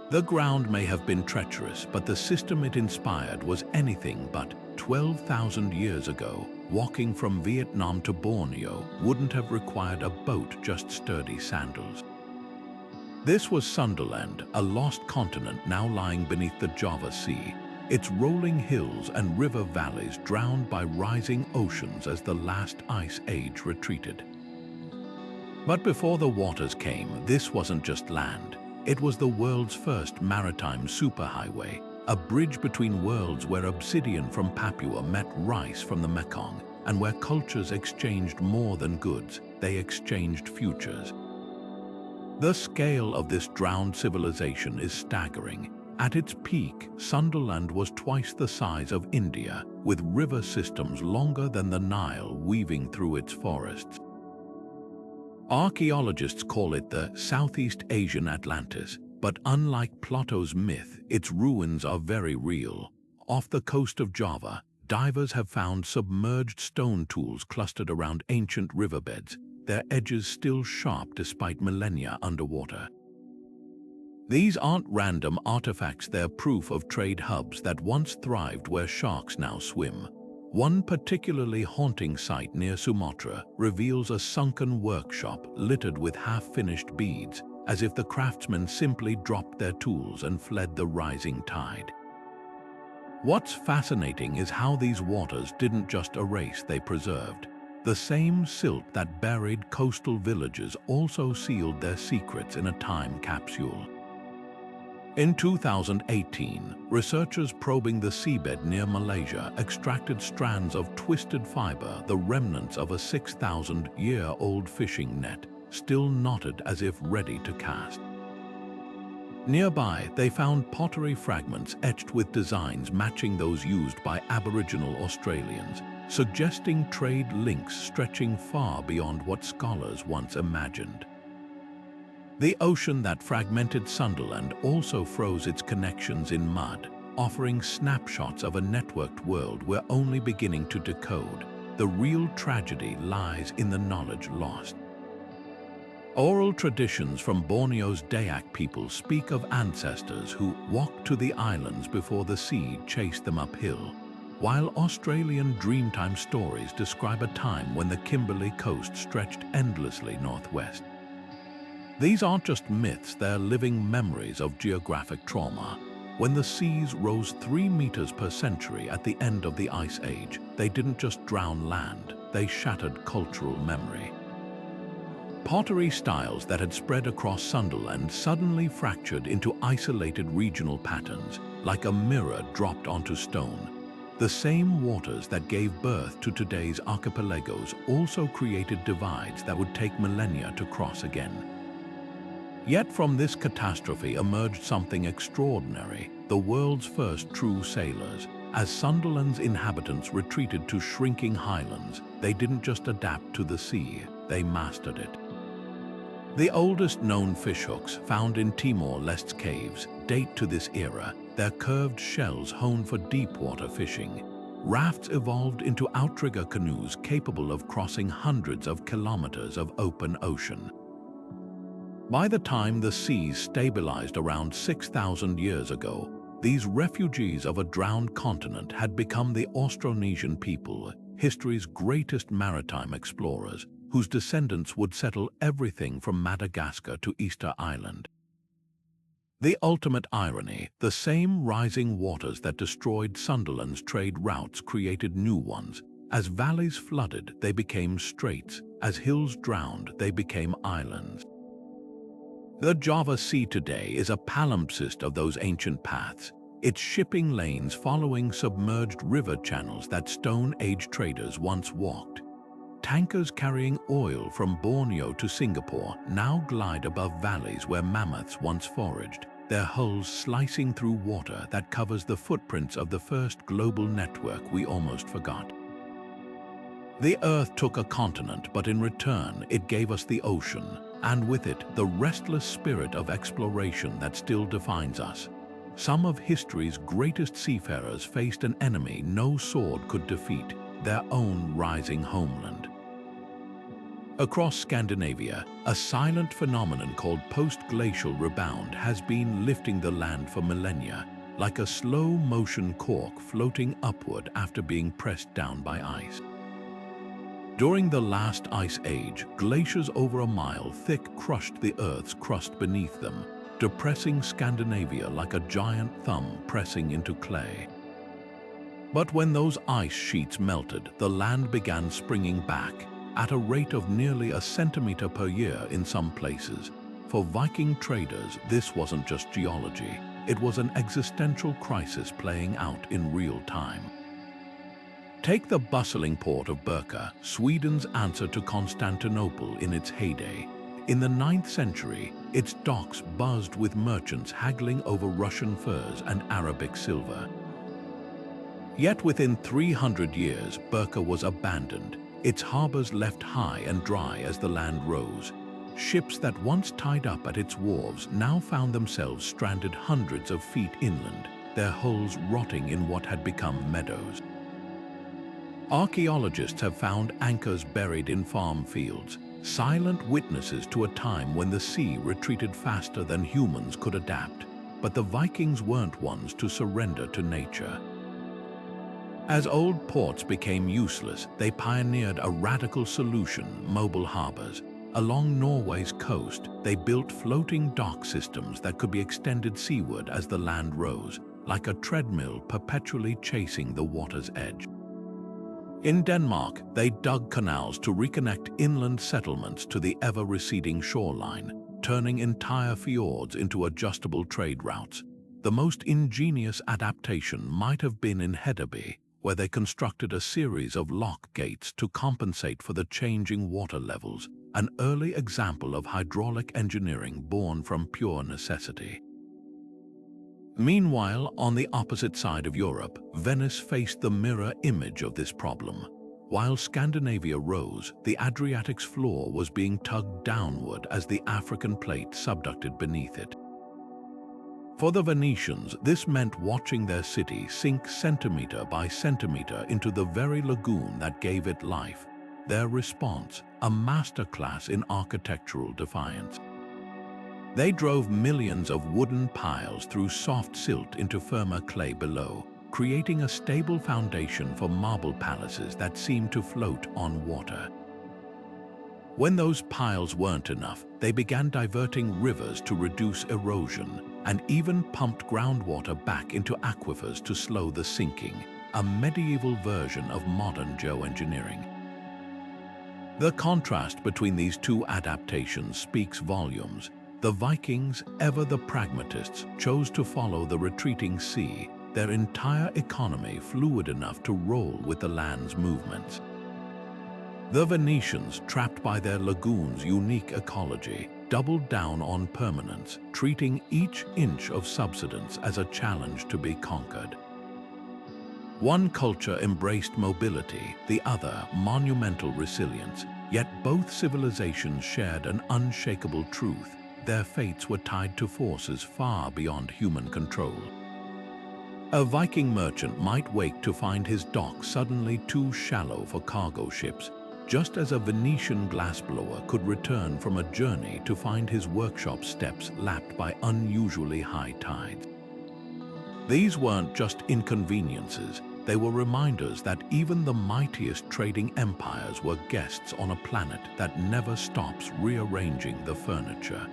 The ground may have been treacherous, but the system it inspired was anything but. 12,000 years ago, walking from Vietnam to Borneo wouldn't have required a boat, just sturdy sandals. This was Sunderland, a lost continent now lying beneath the Java Sea, its rolling hills and river valleys drowned by rising oceans as the last ice age retreated. But before the waters came, this wasn't just land. It was the world's first maritime superhighway, a bridge between worlds where obsidian from Papua met rice from the Mekong, and where cultures exchanged more than goods, they exchanged futures. The scale of this drowned civilization is staggering. At its peak, Sunderland was twice the size of India, with river systems longer than the Nile weaving through its forests. Archaeologists call it the Southeast Asian Atlantis, but unlike Plato's myth, its ruins are very real. Off the coast of Java, divers have found submerged stone tools clustered around ancient riverbeds, their edges still sharp despite millennia underwater. These aren't random artifacts, they're proof of trade hubs that once thrived where sharks now swim. One particularly haunting site near Sumatra reveals a sunken workshop littered with half-finished beads, as if the craftsmen simply dropped their tools and fled the rising tide. What's fascinating is how these waters didn't just erase, they preserved. The same silt that buried coastal villages also sealed their secrets in a time capsule. In 2018, researchers probing the seabed near Malaysia extracted strands of twisted fiber, the remnants of a 6,000-year-old fishing net, still knotted as if ready to cast. Nearby, they found pottery fragments etched with designs matching those used by Aboriginal Australians, suggesting trade links stretching far beyond what scholars once imagined. The ocean that fragmented Sunderland also froze its connections in mud, offering snapshots of a networked world we're only beginning to decode. The real tragedy lies in the knowledge lost. Oral traditions from Borneo's Dayak people speak of ancestors who walked to the islands before the sea chased them uphill, while Australian Dreamtime stories describe a time when the Kimberley coast stretched endlessly northwest. These aren't just myths, they're living memories of geographic trauma. When the seas rose 3 meters per century at the end of the Ice Age, they didn't just drown land, they shattered cultural memory. Pottery styles that had spread across Sunderland suddenly fractured into isolated regional patterns, like a mirror dropped onto stone. The same waters that gave birth to today's archipelagos also created divides that would take millennia to cross again. Yet from this catastrophe emerged something extraordinary, the world's first true sailors. As Sunderland's inhabitants retreated to shrinking highlands, they didn't just adapt to the sea, they mastered it. The oldest known fishhooks, found in Timor-Leste's caves, date to this era, their curved shells honed for deep-water fishing. Rafts evolved into outrigger canoes capable of crossing hundreds of kilometers of open ocean. By the time the seas stabilized around 6,000 years ago, these refugees of a drowned continent had become the Austronesian people, history's greatest maritime explorers, whose descendants would settle everything from Madagascar to Easter Island. The ultimate irony, the same rising waters that destroyed Sunderland's trade routes created new ones. As valleys flooded, they became straits. As hills drowned, they became islands. The Java Sea today is a palimpsest of those ancient paths, its shipping lanes following submerged river channels that Stone Age traders once walked. Tankers carrying oil from Borneo to Singapore now glide above valleys where mammoths once foraged, their hulls slicing through water that covers the footprints of the first global network we almost forgot. The Earth took a continent, but in return it gave us the ocean, and with it the restless spirit of exploration that still defines us. Some of history's greatest seafarers faced an enemy no sword could defeat, their own rising homeland. Across Scandinavia, a silent phenomenon called post-glacial rebound has been lifting the land for millennia, like a slow-motion cork floating upward after being pressed down by ice. During the last ice age, glaciers over a mile thick crushed the Earth's crust beneath them, depressing Scandinavia like a giant thumb pressing into clay. But when those ice sheets melted, the land began springing back, at a rate of nearly a centimeter per year in some places. For Viking traders, this wasn't just geology, it was an existential crisis playing out in real time. Take the bustling port of Birka, Sweden's answer to Constantinople in its heyday. In the 9th century, its docks buzzed with merchants haggling over Russian furs and Arabic silver. Yet within 300 years, Birka was abandoned, its harbors left high and dry as the land rose. Ships that once tied up at its wharves now found themselves stranded hundreds of feet inland, their hulls rotting in what had become meadows. Archaeologists have found anchors buried in farm fields, silent witnesses to a time when the sea retreated faster than humans could adapt. But the Vikings weren't ones to surrender to nature. As old ports became useless, they pioneered a radical solution: mobile harbors. Along Norway's coast, they built floating dock systems that could be extended seaward as the land rose, like a treadmill perpetually chasing the water's edge. In Denmark, they dug canals to reconnect inland settlements to the ever-receding shoreline, turning entire fjords into adjustable trade routes. The most ingenious adaptation might have been in Hedeby, where they constructed a series of lock gates to compensate for the changing water levels, an early example of hydraulic engineering born from pure necessity. Meanwhile, on the opposite side of Europe, Venice faced the mirror image of this problem. While Scandinavia rose, the Adriatic's floor was being tugged downward as the African plate subducted beneath it. For the Venetians, this meant watching their city sink centimeter by centimeter into the very lagoon that gave it life. Their response, a masterclass in architectural defiance. They drove millions of wooden piles through soft silt into firmer clay below, creating a stable foundation for marble palaces that seemed to float on water. When those piles weren't enough, they began diverting rivers to reduce erosion, and even pumped groundwater back into aquifers to slow the sinking, a medieval version of modern geoengineering. The contrast between these two adaptations speaks volumes. The Vikings, ever the pragmatists, chose to follow the retreating sea, their entire economy fluid enough to roll with the land's movements. The Venetians, trapped by their lagoon's unique ecology, doubled down on permanence, treating each inch of subsidence as a challenge to be conquered. One culture embraced mobility, the other monumental resilience, yet both civilizations shared an unshakable truth: their fates were tied to forces far beyond human control. A Viking merchant might wake to find his dock suddenly too shallow for cargo ships, just as a Venetian glassblower could return from a journey to find his workshop steps lapped by unusually high tides. These weren't just inconveniences, they were reminders that even the mightiest trading empires were guests on a planet that never stops rearranging the furniture.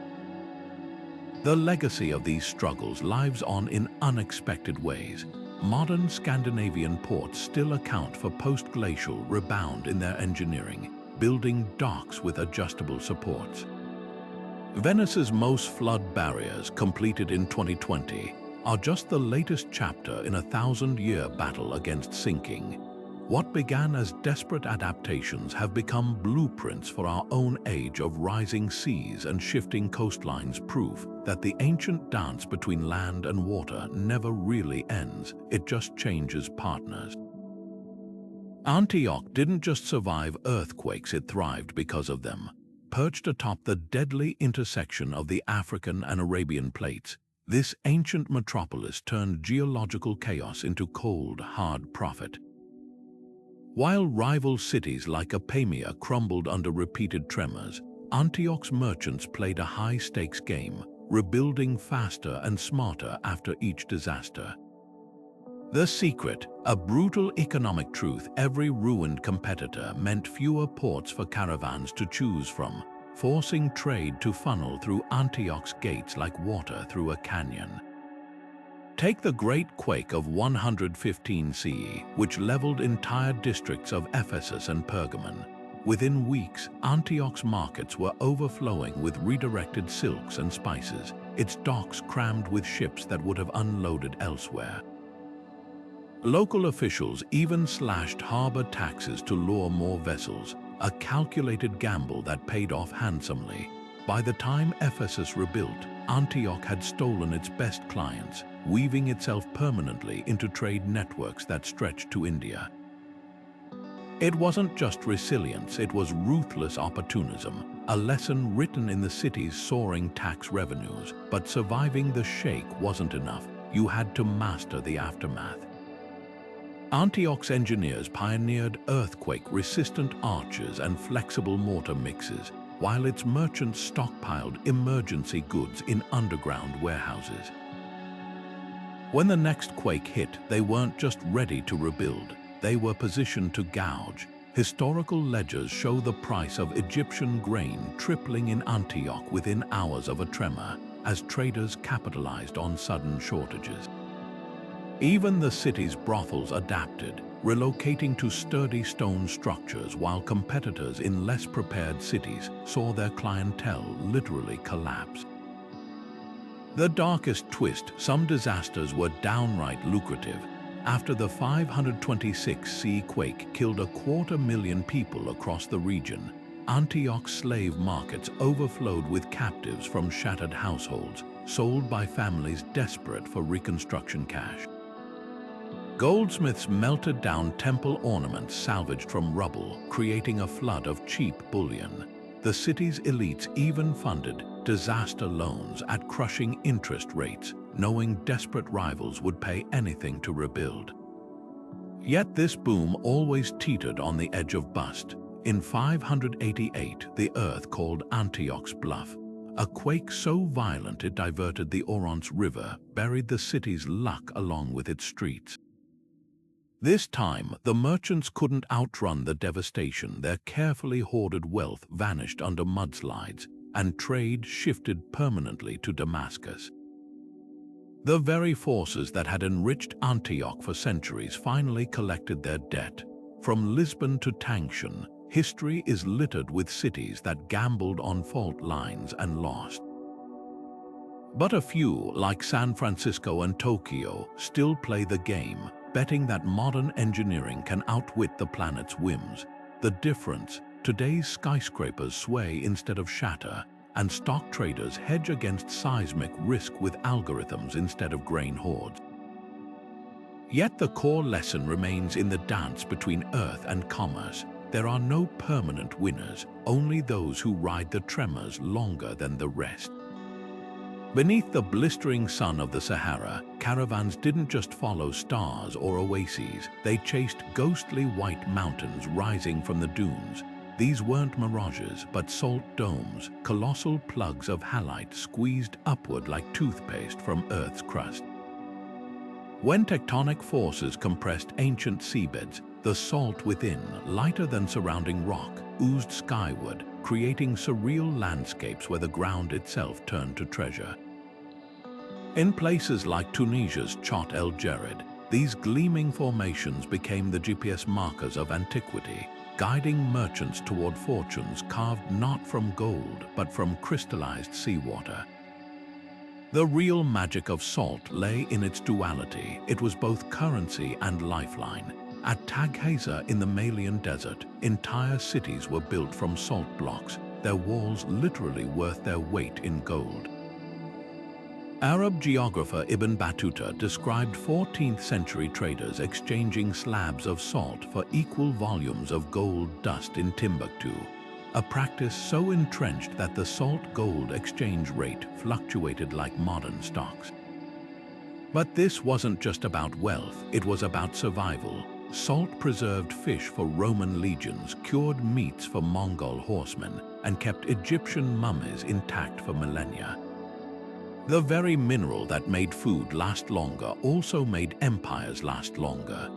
The legacy of these struggles lives on in unexpected ways. Modern Scandinavian ports still account for post-glacial rebound in their engineering, building docks with adjustable supports. Venice's most flood barriers, completed in 2020, are just the latest chapter in a 1,000-year battle against sinking. What began as desperate adaptations have become blueprints for our own age of rising seas and shifting coastlines, proof that the ancient dance between land and water never really ends, it just changes partners. Antioch didn't just survive earthquakes, it thrived because of them. Perched atop the deadly intersection of the African and Arabian plates, this ancient metropolis turned geological chaos into cold, hard profit. While rival cities like Apamea crumbled under repeated tremors, Antioch's merchants played a high-stakes game, rebuilding faster and smarter after each disaster. The secret, a brutal economic truth: every ruined competitor meant fewer ports for caravans to choose from, forcing trade to funnel through Antioch's gates like water through a canyon. Take the Great Quake of 115 CE, which leveled entire districts of Ephesus and Pergamon. Within weeks, Antioch's markets were overflowing with redirected silks and spices, its docks crammed with ships that would have unloaded elsewhere. Local officials even slashed harbor taxes to lure more vessels, a calculated gamble that paid off handsomely. By the time Ephesus rebuilt, Antioch had stolen its best clients, weaving itself permanently into trade networks that stretched to India. It wasn't just resilience, it was ruthless opportunism, a lesson written in the city's soaring tax revenues. But surviving the shake wasn't enough. You had to master the aftermath. Antioch's engineers pioneered earthquake-resistant arches and flexible mortar mixes, while its merchants stockpiled emergency goods in underground warehouses. When the next quake hit, they weren't just ready to rebuild, they were positioned to gouge. Historical ledgers show the price of Egyptian grain tripling in Antioch within hours of a tremor, as traders capitalized on sudden shortages. Even the city's brothels adapted, relocating to sturdy stone structures, while competitors in less prepared cities saw their clientele literally collapse. The darkest twist: some disasters were downright lucrative. After the 526 CE quake killed 250,000 people across the region, Antioch's slave markets overflowed with captives from shattered households, sold by families desperate for reconstruction cash. Goldsmiths melted down temple ornaments salvaged from rubble, creating a flood of cheap bullion. The city's elites even funded disaster loans at crushing interest rates, knowing desperate rivals would pay anything to rebuild. Yet this boom always teetered on the edge of bust. In 588, the earth called Antioch's bluff. A quake so violent it diverted the Orontes River, buried the city's luck along with its streets. This time, the merchants couldn't outrun the devastation. Their carefully hoarded wealth vanished under mudslides, and trade shifted permanently to Damascus. The very forces that had enriched Antioch for centuries finally collected their debt. From Lisbon to Tangshan, history is littered with cities that gambled on fault lines and lost. But a few, like San Francisco and Tokyo, still play the game, betting that modern engineering can outwit the planet's whims. The difference: today's skyscrapers sway instead of shatter, and stock traders hedge against seismic risk with algorithms instead of grain hoards. Yet the core lesson remains in the dance between earth and commerce. There are no permanent winners, only those who ride the tremors longer than the rest. Beneath the blistering sun of the Sahara, caravans didn't just follow stars or oases, they chased ghostly white mountains rising from the dunes. These weren't mirages, but salt domes, colossal plugs of halite squeezed upward like toothpaste from Earth's crust. When tectonic forces compressed ancient seabeds, the salt within, lighter than surrounding rock, oozed skyward, creating surreal landscapes where the ground itself turned to treasure. In places like Tunisia's Chott el Djerid, these gleaming formations became the GPS markers of antiquity, guiding merchants toward fortunes carved not from gold but from crystallized seawater. The real magic of salt lay in its duality. It was both currency and lifeline. At Tag Hazer in the Malian desert, entire cities were built from salt blocks, their walls literally worth their weight in gold. Arab geographer Ibn Battuta described 14th century traders exchanging slabs of salt for equal volumes of gold dust in Timbuktu, a practice so entrenched that the salt-gold exchange rate fluctuated like modern stocks. But this wasn't just about wealth, it was about survival. Salt preserved fish for Roman legions, cured meats for Mongol horsemen, and kept Egyptian mummies intact for millennia. The very mineral that made food last longer also made empires last longer.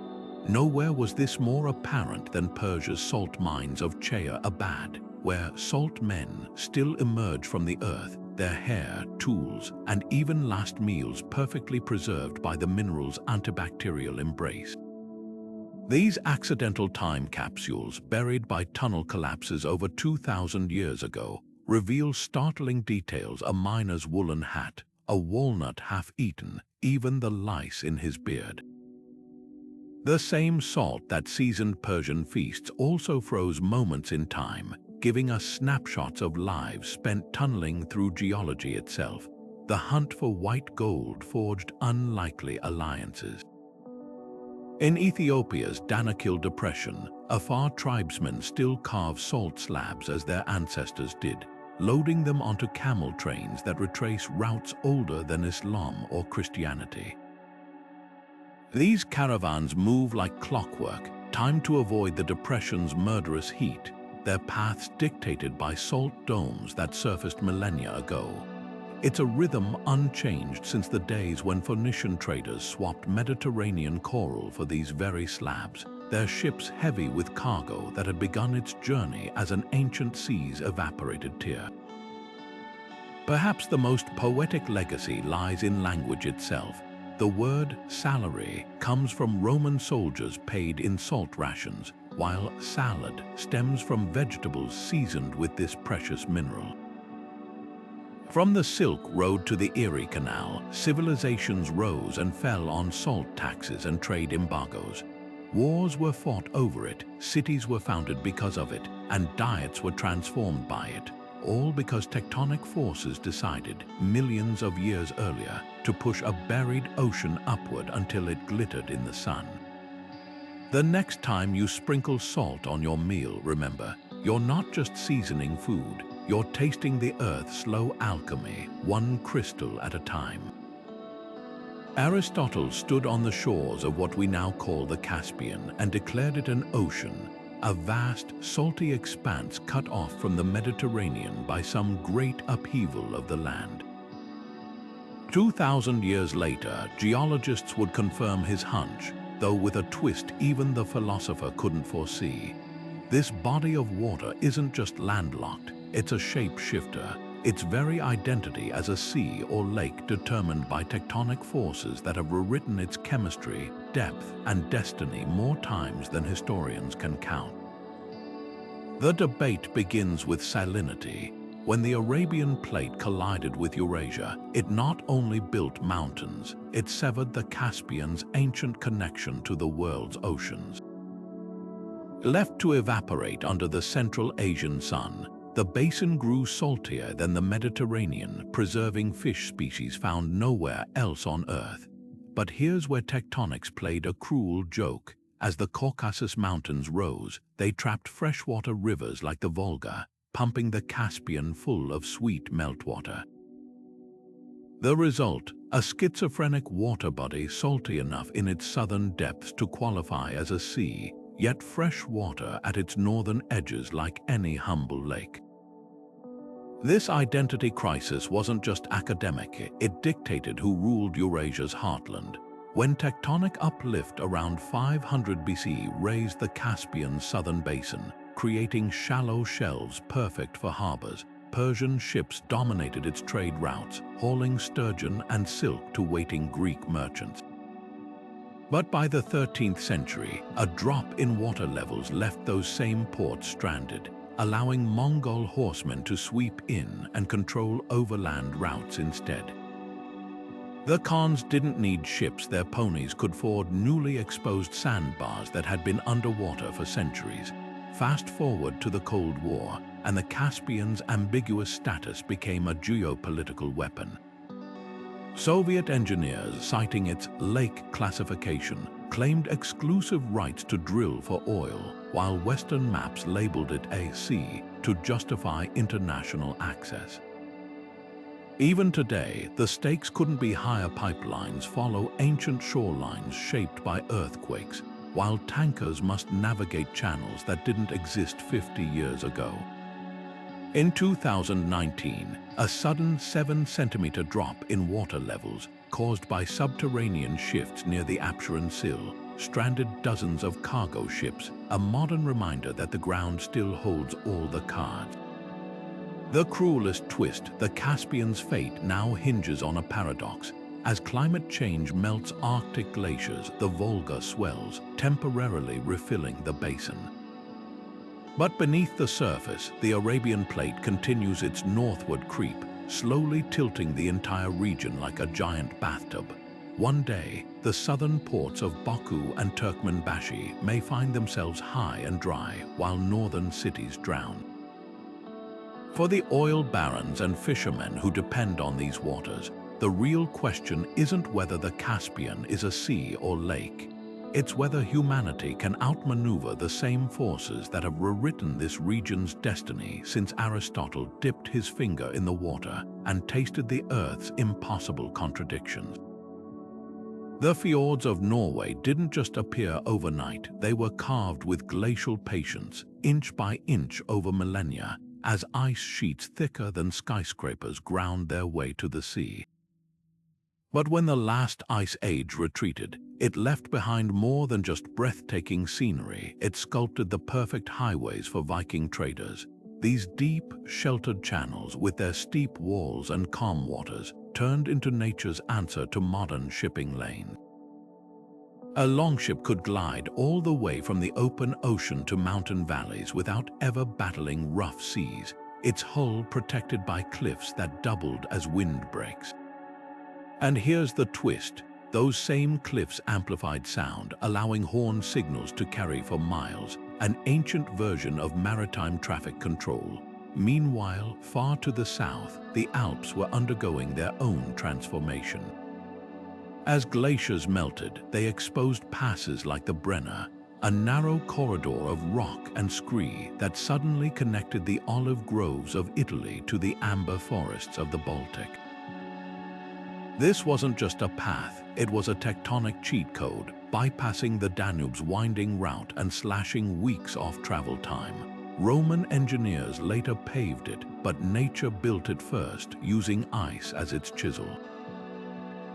Nowhere was this more apparent than Persia's salt mines of Cheya Abad, where salt men still emerge from the earth, their hair, tools, and even last meals perfectly preserved by the mineral's antibacterial embrace. These accidental time capsules, buried by tunnel collapses over 2,000 years ago, reveal startling details: a miner's woolen hat, a walnut half-eaten, even the lice in his beard. The same salt that seasoned Persian feasts also froze moments in time, giving us snapshots of lives spent tunneling through geology itself. The hunt for white gold forged unlikely alliances. In Ethiopia's Danakil Depression, Afar tribesmen still carve salt slabs as their ancestors did, loading them onto camel trains that retrace routes older than Islam or Christianity. These caravans move like clockwork, timed to avoid the depression's murderous heat, their paths dictated by salt domes that surfaced millennia ago. It's a rhythm unchanged since the days when Phoenician traders swapped Mediterranean coral for these very slabs, their ships heavy with cargo that had begun its journey as an ancient sea's evaporated tear. Perhaps the most poetic legacy lies in language itself. The word salary comes from Roman soldiers paid in salt rations, while salad stems from vegetables seasoned with this precious mineral. From the Silk Road to the Erie Canal, civilizations rose and fell on salt taxes and trade embargoes. Wars were fought over it, cities were founded because of it, and diets were transformed by it, all because tectonic forces decided, millions of years earlier, to push a buried ocean upward until it glittered in the sun. The next time you sprinkle salt on your meal, remember, you're not just seasoning food, you're tasting the Earth's slow alchemy, one crystal at a time. Aristotle stood on the shores of what we now call the Caspian and declared it an ocean, a vast, salty expanse cut off from the Mediterranean by some great upheaval of the land. 2,000 years later, geologists would confirm his hunch, though with a twist even the philosopher couldn't foresee. This body of water isn't just landlocked, it's a shape-shifter, its very identity as a sea or lake determined by tectonic forces that have rewritten its chemistry, depth, and destiny more times than historians can count. The debate begins with salinity. When the Arabian plate collided with Eurasia, it not only built mountains, it severed the Caspian's ancient connection to the world's oceans. Left to evaporate under the Central Asian sun, the basin grew saltier than the Mediterranean, preserving fish species found nowhere else on Earth. But here's where tectonics played a cruel joke. As the Caucasus Mountains rose, they trapped freshwater rivers like the Volga, pumping the Caspian full of sweet meltwater. The result, a schizophrenic water body salty enough in its southern depths to qualify as a sea, yet fresh water at its northern edges like any humble lake. This identity crisis wasn't just academic, it dictated who ruled Eurasia's heartland. When tectonic uplift around 500 BC raised the Caspian southern basin, creating shallow shelves perfect for harbors, Persian ships dominated its trade routes, hauling sturgeon and silk to waiting Greek merchants. But by the 13th century, a drop in water levels left those same ports stranded, allowing Mongol horsemen to sweep in and control overland routes instead. The Khans didn't need ships; their ponies could ford newly exposed sandbars that had been underwater for centuries. Fast forward to the Cold War, and the Caspian's ambiguous status became a geopolitical weapon. Soviet engineers, citing its lake classification, claimed exclusive rights to drill for oil, while Western maps labeled it a sea to justify international access. Even today, the stakes couldn't be higher. Pipelines follow ancient shorelines shaped by earthquakes, while tankers must navigate channels that didn't exist 50 years ago. In 2019, a sudden 7-centimeter drop in water levels caused by subterranean shifts near the Apsheron Sill stranded dozens of cargo ships, a modern reminder that the ground still holds all the cards. The cruelest twist, the Caspian's fate now hinges on a paradox. As climate change melts Arctic glaciers, the Volga swells, temporarily refilling the basin. But beneath the surface, the Arabian plate continues its northward creep, slowly tilting the entire region like a giant bathtub. One day, the southern ports of Baku and Turkmenbashi may find themselves high and dry, while northern cities drown. For the oil barons and fishermen who depend on these waters, the real question isn't whether the Caspian is a sea or lake. It's whether humanity can outmaneuver the same forces that have rewritten this region's destiny since Aristotle dipped his finger in the water and tasted the Earth's impossible contradictions. The fjords of Norway didn't just appear overnight; they were carved with glacial patience, inch by inch over millennia, as ice sheets thicker than skyscrapers ground their way to the sea. But when the last ice age retreated, it left behind more than just breathtaking scenery. It sculpted the perfect highways for Viking traders. These deep, sheltered channels, with their steep walls and calm waters, turned into nature's answer to modern shipping lanes. A longship could glide all the way from the open ocean to mountain valleys without ever battling rough seas, its hull protected by cliffs that doubled as windbreaks. And here's the twist: those same cliffs amplified sound, allowing horn signals to carry for miles, an ancient version of maritime traffic control. Meanwhile, far to the south, the Alps were undergoing their own transformation. As glaciers melted, they exposed passes like the Brenner, a narrow corridor of rock and scree that suddenly connected the olive groves of Italy to the amber forests of the Baltic. This wasn't just a path, it was a tectonic cheat code, bypassing the Danube's winding route and slashing weeks off travel time. Roman engineers later paved it, but nature built it first, using ice as its chisel.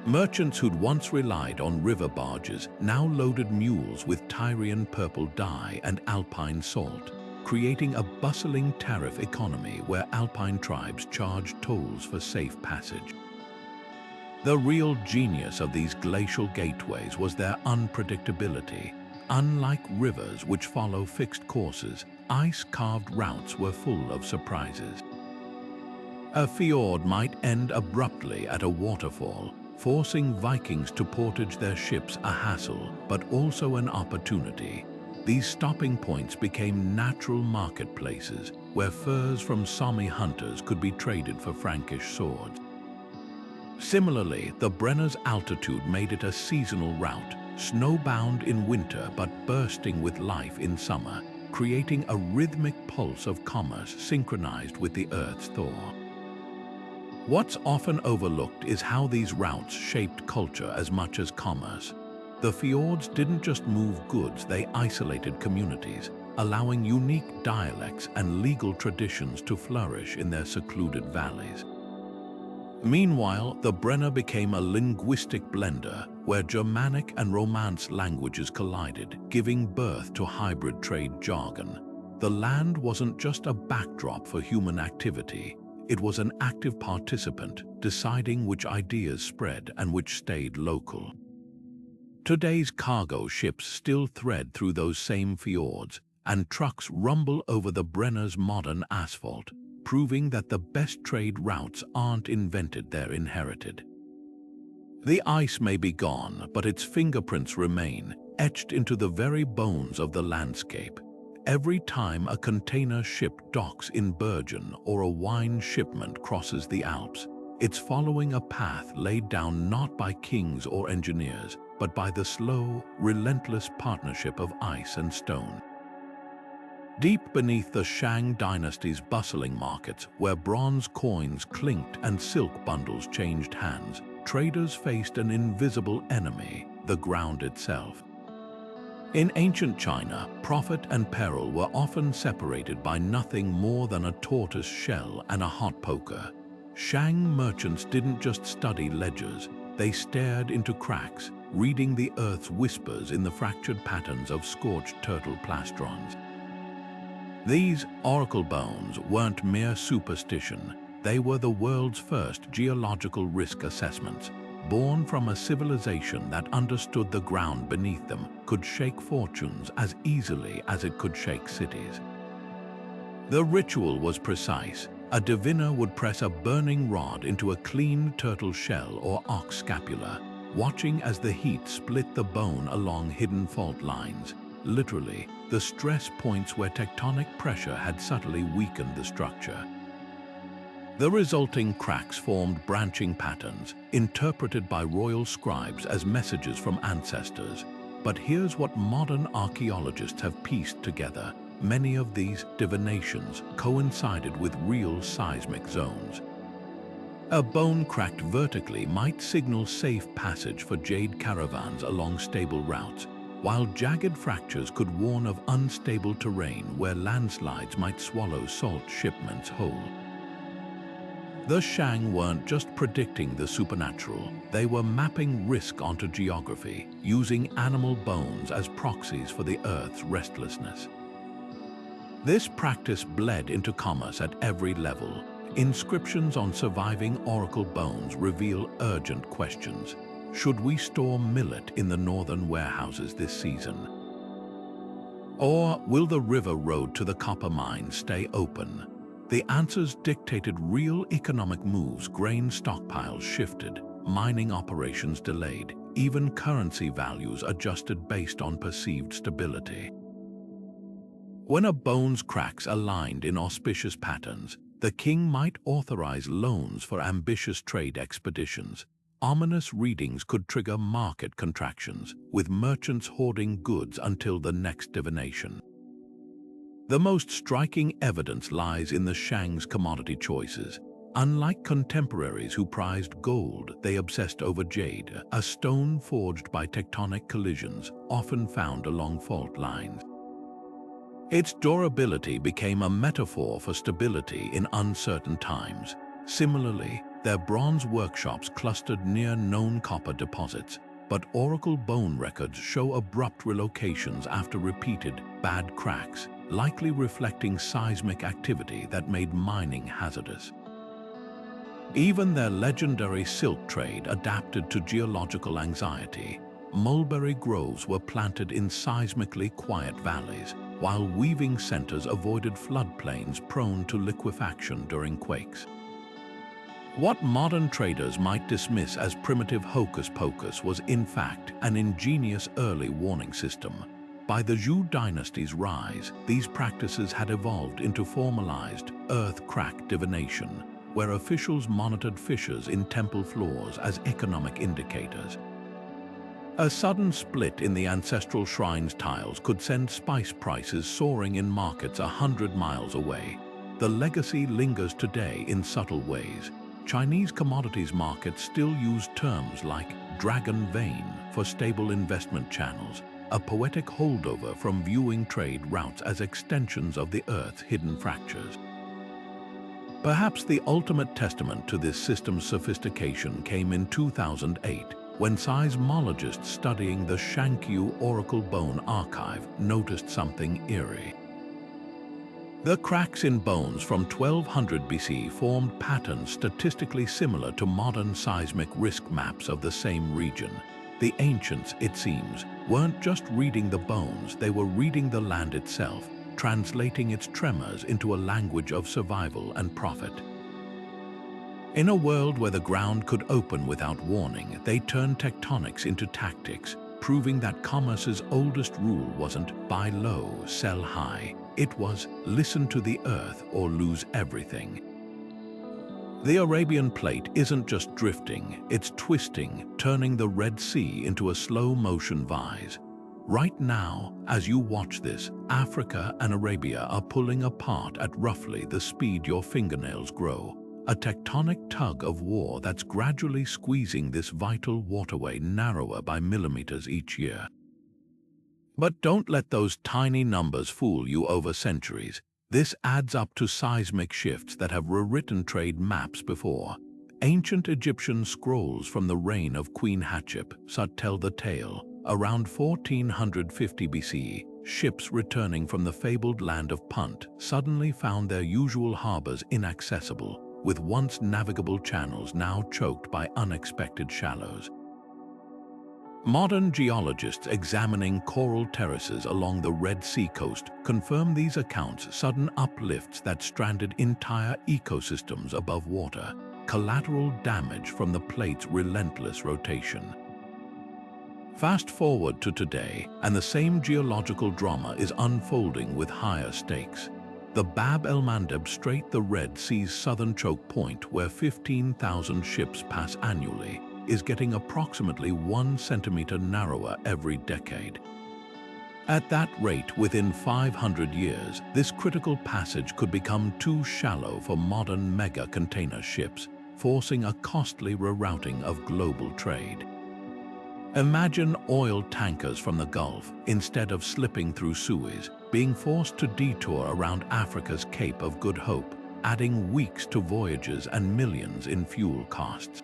Merchants who'd once relied on river barges now loaded mules with Tyrian purple dye and alpine salt, creating a bustling tariff economy where alpine tribes charged tolls for safe passage. The real genius of these glacial gateways was their unpredictability. Unlike rivers which follow fixed courses, ice-carved routes were full of surprises. A fjord might end abruptly at a waterfall, forcing Vikings to portage their ships, a hassle, but also an opportunity. These stopping points became natural marketplaces where furs from Sami hunters could be traded for Frankish swords. Similarly, the Brenner's altitude made it a seasonal route, snowbound in winter but bursting with life in summer, creating a rhythmic pulse of commerce synchronized with the Earth's thaw. What's often overlooked is how these routes shaped culture as much as commerce. The fjords didn't just move goods, they isolated communities, allowing unique dialects and legal traditions to flourish in their secluded valleys. Meanwhile, the Brenner became a linguistic blender where Germanic and Romance languages collided, giving birth to hybrid trade jargon. The land wasn't just a backdrop for human activity, it was an active participant, deciding which ideas spread and which stayed local. Today's cargo ships still thread through those same fjords, and trucks rumble over the Brenner's modern asphalt, proving that the best trade routes aren't invented, they're inherited. The ice may be gone, but its fingerprints remain, etched into the very bones of the landscape. Every time a container ship docks in Bergen or a wine shipment crosses the Alps, it's following a path laid down not by kings or engineers, but by the slow, relentless partnership of ice and stone. Deep beneath the Shang dynasty's bustling markets, where bronze coins clinked and silk bundles changed hands, traders faced an invisible enemy, the ground itself. In ancient China, profit and peril were often separated by nothing more than a tortoise shell and a hot poker. Shang merchants didn't just study ledgers, they stared into cracks, reading the earth's whispers in the fractured patterns of scorched turtle plastrons. These oracle bones weren't mere superstition, they were the world's first geological risk assessments, born from a civilization that understood the ground beneath them could shake fortunes as easily as it could shake cities. The ritual was precise. A diviner would press a burning rod into a clean turtle shell or ox scapula, watching as the heat split the bone along hidden fault lines, literally, the stress points where tectonic pressure had subtly weakened the structure. The resulting cracks formed branching patterns, interpreted by royal scribes as messages from ancestors. But here's what modern archaeologists have pieced together. Many of these divinations coincided with real seismic zones. A bone cracked vertically might signal safe passage for jade caravans along stable routes, while jagged fractures could warn of unstable terrain where landslides might swallow salt shipments whole. The Shang weren't just predicting the supernatural, they were mapping risk onto geography, using animal bones as proxies for the Earth's restlessness. This practice bled into commerce at every level. Inscriptions on surviving oracle bones reveal urgent questions. Should we store millet in the northern warehouses this season? Or will the river road to the copper mine stay open? The answers dictated real economic moves. Grain stockpiles shifted, mining operations delayed, even currency values adjusted based on perceived stability. When a bone's cracks aligned in auspicious patterns, the king might authorize loans for ambitious trade expeditions. Ominous readings could trigger market contractions, with merchants hoarding goods until the next divination. The most striking evidence lies in the Shang's commodity choices. Unlike contemporaries who prized gold, they obsessed over jade, a stone forged by tectonic collisions, often found along fault lines. Its durability became a metaphor for stability in uncertain times. Similarly, their bronze workshops clustered near known copper deposits, but oracle bone records show abrupt relocations after repeated bad cracks, likely reflecting seismic activity that made mining hazardous. Even their legendary silk trade adapted to geological anxiety. Mulberry groves were planted in seismically quiet valleys, while weaving centers avoided floodplains prone to liquefaction during quakes. What modern traders might dismiss as primitive hocus-pocus was in fact an ingenious early warning system. By the Zhou dynasty's rise, these practices had evolved into formalized earth crack divination, where officials monitored fissures in temple floors as economic indicators. A sudden split in the ancestral shrine's tiles could send spice prices soaring in markets 100 miles away. The legacy lingers today in subtle ways. Chinese commodities markets still use terms like dragon vein for stable investment channels, a poetic holdover from viewing trade routes as extensions of the Earth's hidden fractures. Perhaps the ultimate testament to this system's sophistication came in 2008, when seismologists studying the Shangqiu Oracle Bone Archive noticed something eerie. The cracks in bones from 1200 BC formed patterns statistically similar to modern seismic risk maps of the same region. The ancients, it seems, weren't just reading the bones, they were reading the land itself, translating its tremors into a language of survival and profit. In a world where the ground could open without warning, they turned tectonics into tactics, proving that commerce's oldest rule wasn't buy low, sell high. It was listen to the earth or lose everything. The Arabian Plate isn't just drifting, it's twisting, turning the Red Sea into a slow-motion vise. Right now, as you watch this, Africa and Arabia are pulling apart at roughly the speed your fingernails grow. A tectonic tug of war that's gradually squeezing this vital waterway narrower by millimeters each year. But don't let those tiny numbers fool you over centuries. This adds up to seismic shifts that have rewritten trade maps before. Ancient Egyptian scrolls from the reign of Queen Hatshepsut tell the tale. Around 1450 BC, ships returning from the fabled land of Punt suddenly found their usual harbors inaccessible, with once navigable channels now choked by unexpected shallows. Modern geologists examining coral terraces along the Red Sea coast confirm these accounts sudden uplifts that stranded entire ecosystems above water, collateral damage from the plate's relentless rotation. Fast forward to today, and the same geological drama is unfolding with higher stakes. The Bab el-Mandeb Strait, the Red Sea's southern choke point where 15,000 ships pass annually, is getting approximately 1 centimeter narrower every decade. At that rate, within 500 years, this critical passage could become too shallow for modern mega container ships, forcing a costly rerouting of global trade. Imagine oil tankers from the Gulf, instead of slipping through Suez, being forced to detour around Africa's Cape of Good Hope, adding weeks to voyages and millions in fuel costs.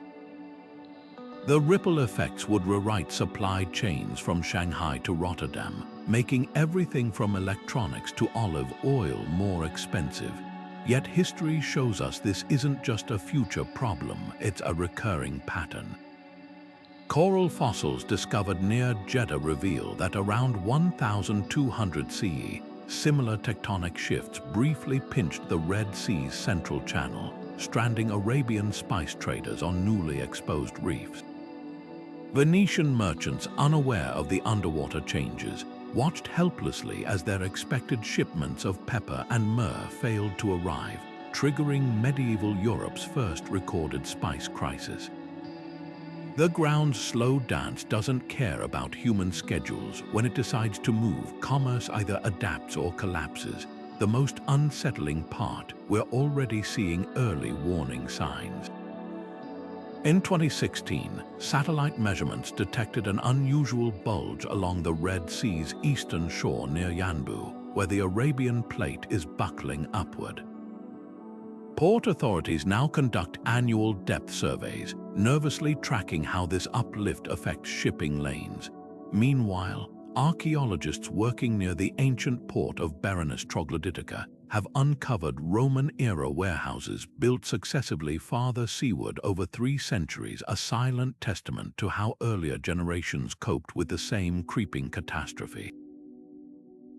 The ripple effects would rewrite supply chains from Shanghai to Rotterdam, making everything from electronics to olive oil more expensive. Yet history shows us this isn't just a future problem, it's a recurring pattern. Coral fossils discovered near Jeddah reveal that around 1200 CE, similar tectonic shifts briefly pinched the Red Sea's central channel, stranding Arabian spice traders on newly exposed reefs. Venetian merchants, unaware of the underwater changes, watched helplessly as their expected shipments of pepper and myrrh failed to arrive, triggering medieval Europe's first recorded spice crisis. The ground's slow dance doesn't care about human schedules. When it decides to move, commerce either adapts or collapses. The most unsettling part, we're already seeing early warning signs. In 2016, satellite measurements detected an unusual bulge along the Red Sea's eastern shore near Yanbu, where the Arabian Plate is buckling upward. Port authorities now conduct annual depth surveys, nervously tracking how this uplift affects shipping lanes. Meanwhile, archaeologists working near the ancient port of Berenice Troglodytica have uncovered Roman-era warehouses built successively farther seaward over 3 centuries, a silent testament to how earlier generations coped with the same creeping catastrophe.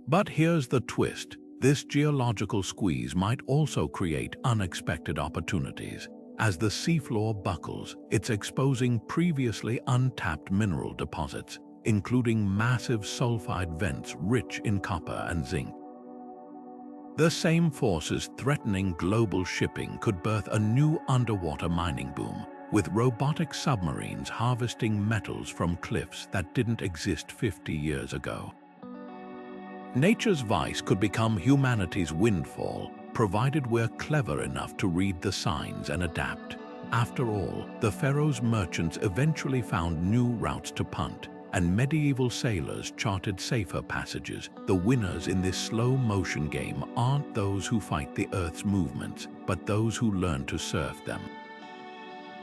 But here's the twist. This geological squeeze might also create unexpected opportunities. As the seafloor buckles, it's exposing previously untapped mineral deposits, including massive sulfide vents rich in copper and zinc. The same forces threatening global shipping could birth a new underwater mining boom, with robotic submarines harvesting metals from cliffs that didn't exist 50 years ago. Nature's vice could become humanity's windfall, provided we're clever enough to read the signs and adapt. After all, the Pharaoh's merchants eventually found new routes to Punt, and medieval sailors charted safer passages. The winners in this slow-motion game aren't those who fight the Earth's movements, but those who learn to surf them.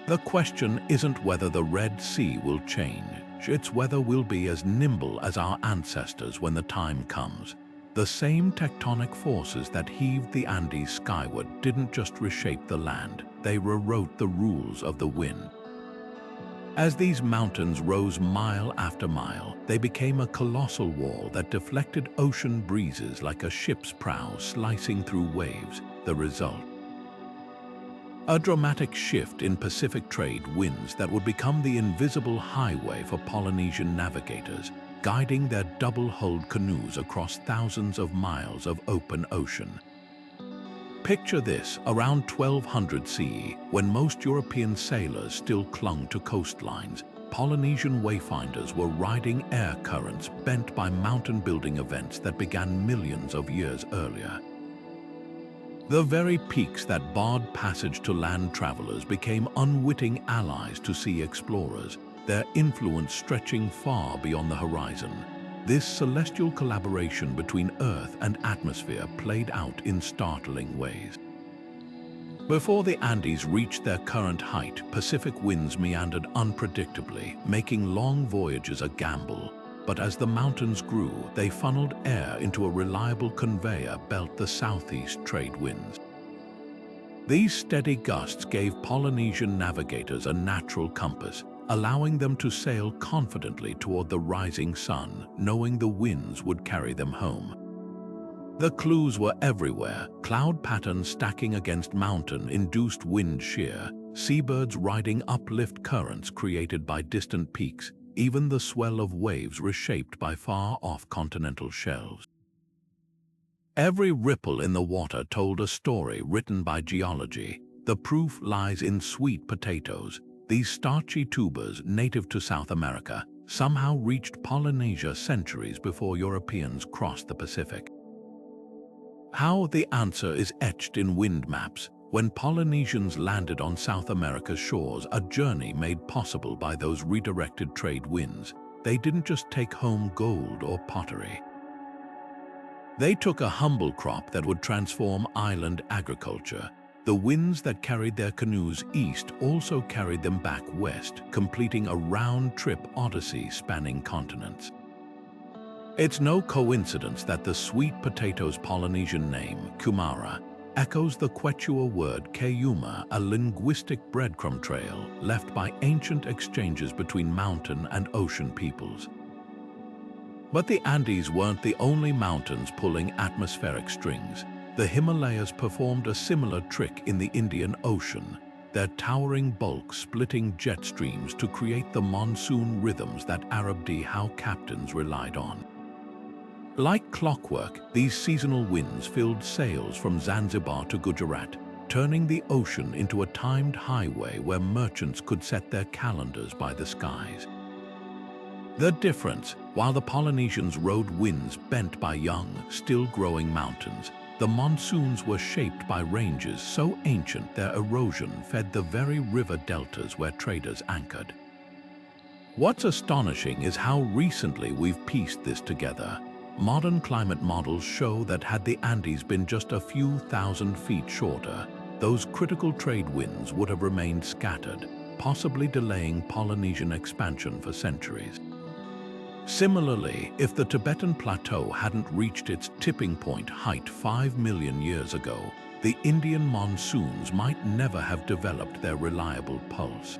The question isn't whether the Red Sea will change, it's whether we'll be as nimble as our ancestors when the time comes. The same tectonic forces that heaved the Andes skyward didn't just reshape the land, they rewrote the rules of the wind. As these mountains rose mile after mile, they became a colossal wall that deflected ocean breezes like a ship's prow slicing through waves. The result: a dramatic shift in Pacific trade winds that would become the invisible highway for Polynesian navigators, guiding their double-hulled canoes across thousands of miles of open ocean. Picture this, around 1200 CE, when most European sailors still clung to coastlines, Polynesian wayfinders were riding air currents bent by mountain-building events that began millions of years earlier. The very peaks that barred passage to land travelers became unwitting allies to sea explorers, their influence stretching far beyond the horizon. This celestial collaboration between Earth and atmosphere played out in startling ways. Before the Andes reached their current height, Pacific winds meandered unpredictably, making long voyages a gamble. But as the mountains grew, they funneled air into a reliable conveyor belt, the southeast trade winds. These steady gusts gave Polynesian navigators a natural compass, allowing them to sail confidently toward the rising sun, knowing the winds would carry them home. The clues were everywhere: cloud patterns stacking against mountain-induced wind shear, seabirds riding uplift currents created by distant peaks, even the swell of waves reshaped by far-off continental shelves. Every ripple in the water told a story written by geology. The proof lies in sweet potatoes. These starchy tubers, native to South America, somehow reached Polynesia centuries before Europeans crossed the Pacific. How? The answer is etched in wind maps. When Polynesians landed on South America's shores, a journey made possible by those redirected trade winds, they didn't just take home gold or pottery. They took a humble crop that would transform island agriculture. The winds that carried their canoes east also carried them back west, completing a round-trip odyssey spanning continents. It's no coincidence that the sweet potato's Polynesian name, Kumara, echoes the Quechua word Kayuma, a linguistic breadcrumb trail left by ancient exchanges between mountain and ocean peoples. But the Andes weren't the only mountains pulling atmospheric strings. The Himalayas performed a similar trick in the Indian Ocean, their towering bulk splitting jet streams to create the monsoon rhythms that Arab dhow captains relied on. Like clockwork, these seasonal winds filled sails from Zanzibar to Gujarat, turning the ocean into a timed highway where merchants could set their calendars by the skies. The difference: while the Polynesians rode winds bent by young, still-growing mountains, the monsoons were shaped by ranges so ancient their erosion fed the very river deltas where traders anchored. What's astonishing is how recently we've pieced this together. Modern climate models show that had the Andes been just a few thousand feet shorter, those critical trade winds would have remained scattered, possibly delaying Polynesian expansion for centuries. Similarly, if the Tibetan Plateau hadn't reached its tipping point height 5 million years ago, the Indian monsoons might never have developed their reliable pulse.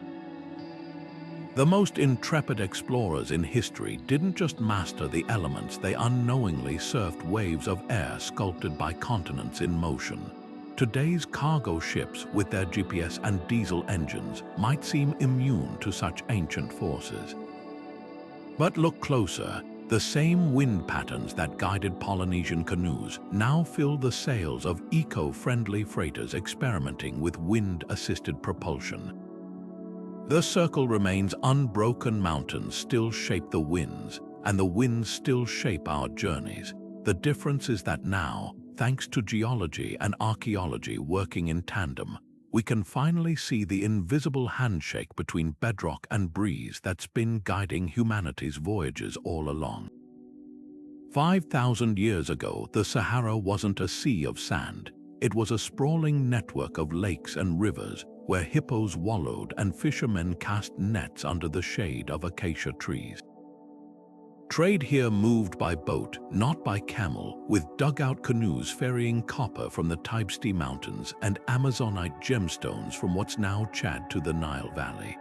The most intrepid explorers in history didn't just master the elements, they unknowingly surfed waves of air sculpted by continents in motion. Today's cargo ships, with their GPS and diesel engines, might seem immune to such ancient forces. But look closer. The same wind patterns that guided Polynesian canoes now fill the sails of eco-friendly freighters experimenting with wind-assisted propulsion. The circle remains unbroken. Mountains still shape the winds, and the winds still shape our journeys. The difference is that now, thanks to geology and archaeology working in tandem, we can finally see the invisible handshake between bedrock and breeze that's been guiding humanity's voyages all along. 5,000 years ago, the Sahara wasn't a sea of sand. It was a sprawling network of lakes and rivers where hippos wallowed and fishermen cast nets under the shade of acacia trees. Trade here moved by boat, not by camel, with dugout canoes ferrying copper from the Taibesti Mountains and Amazonite gemstones from what's now Chad to the Nile Valley.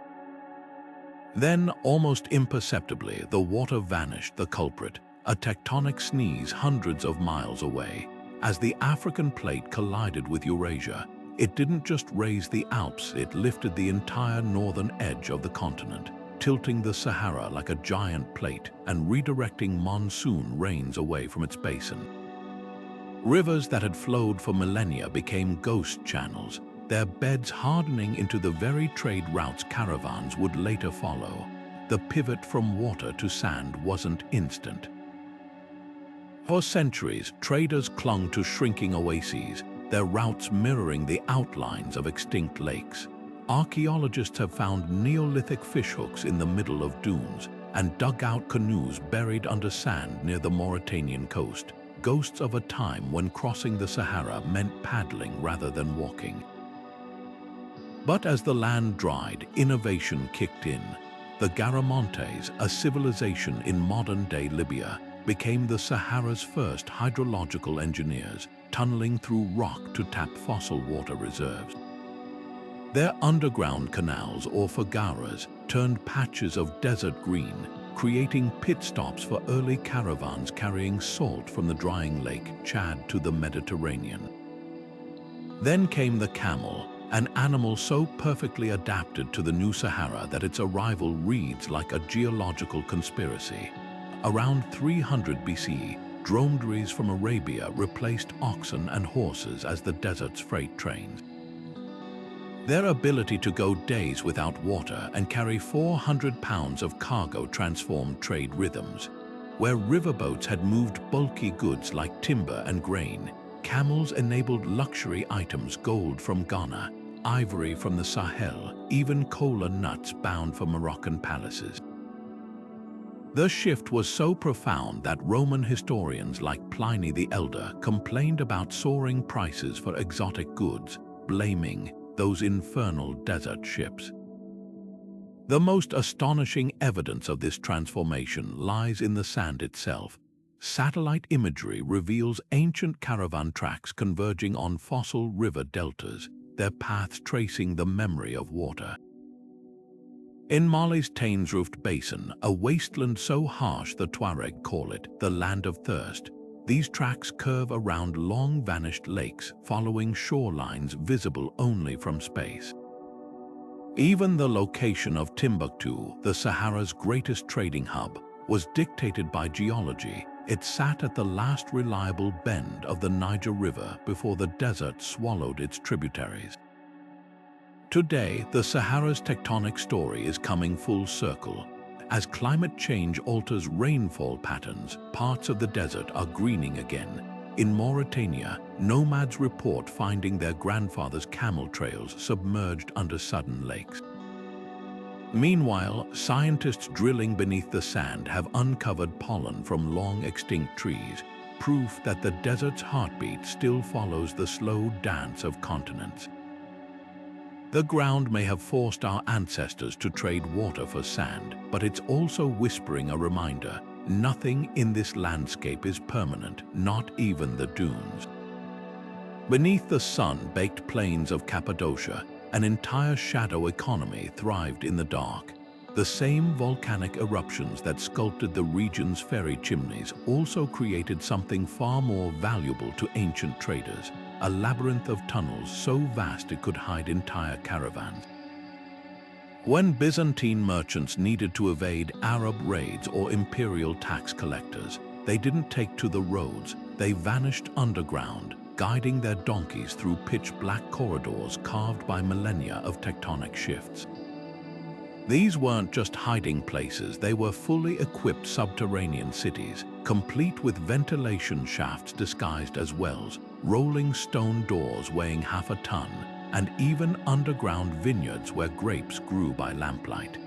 Then, almost imperceptibly, the water vanished, the culprit, a tectonic sneeze hundreds of miles away. As the African plate collided with Eurasia, it didn't just raise the Alps, it lifted the entire northern edge of the continent, tilting the Sahara like a giant plate and redirecting monsoon rains away from its basin. Rivers that had flowed for millennia became ghost channels, their beds hardening into the very trade routes caravans would later follow. The pivot from water to sand wasn't instant. For centuries, traders clung to shrinking oases, their routes mirroring the outlines of extinct lakes. Archaeologists have found Neolithic fishhooks in the middle of dunes and dugout canoes buried under sand near the Mauritanian coast, ghosts of a time when crossing the Sahara meant paddling rather than walking. But as the land dried, innovation kicked in. The Garamontes, a civilization in modern-day Libya, became the Sahara's first hydrological engineers, tunneling through rock to tap fossil water reserves. Their underground canals, or fagaras, turned patches of desert green, creating pit stops for early caravans carrying salt from the drying lake Chad to the Mediterranean. Then came the camel, an animal so perfectly adapted to the new Sahara that its arrival reads like a geological conspiracy. Around 300 BC, dromedaries from Arabia replaced oxen and horses as the desert's freight trains. Their ability to go days without water and carry 400 pounds of cargo transformed trade rhythms. Where riverboats had moved bulky goods like timber and grain, camels enabled luxury items, gold from Ghana, ivory from the Sahel, even cola nuts bound for Moroccan palaces. The shift was so profound that Roman historians like Pliny the Elder complained about soaring prices for exotic goods, blaming those infernal desert ships. The most astonishing evidence of this transformation lies in the sand itself. Satellite imagery reveals ancient caravan tracks converging on fossil river deltas, their paths tracing the memory of water. In Mali's Thames-roofed basin, a wasteland so harsh the Tuareg call it the land of thirst, these tracks curve around long-vanished lakes, following shorelines visible only from space. Even the location of Timbuktu, the Sahara's greatest trading hub, was dictated by geology. It sat at the last reliable bend of the Niger River before the desert swallowed its tributaries. Today, the Sahara's tectonic story is coming full circle. As climate change alters rainfall patterns, parts of the desert are greening again. In Mauritania, nomads report finding their grandfathers' camel trails submerged under sudden lakes. Meanwhile, scientists drilling beneath the sand have uncovered pollen from long-extinct trees, proof that the desert's heartbeat still follows the slow dance of continents. The ground may have forced our ancestors to trade water for sand, but it's also whispering a reminder: nothing in this landscape is permanent, not even the dunes. Beneath the sun-baked plains of Cappadocia, an entire shadow economy thrived in the dark. The same volcanic eruptions that sculpted the region's ferry chimneys also created something far more valuable to ancient traders: a labyrinth of tunnels so vast it could hide entire caravans. When Byzantine merchants needed to evade Arab raids or imperial tax collectors, they didn't take to the roads, they vanished underground, guiding their donkeys through pitch-black corridors carved by millennia of tectonic shifts. These weren't just hiding places, they were fully equipped subterranean cities, complete with ventilation shafts disguised as wells, rolling stone doors weighing half a ton, and even underground vineyards where grapes grew by lamplight.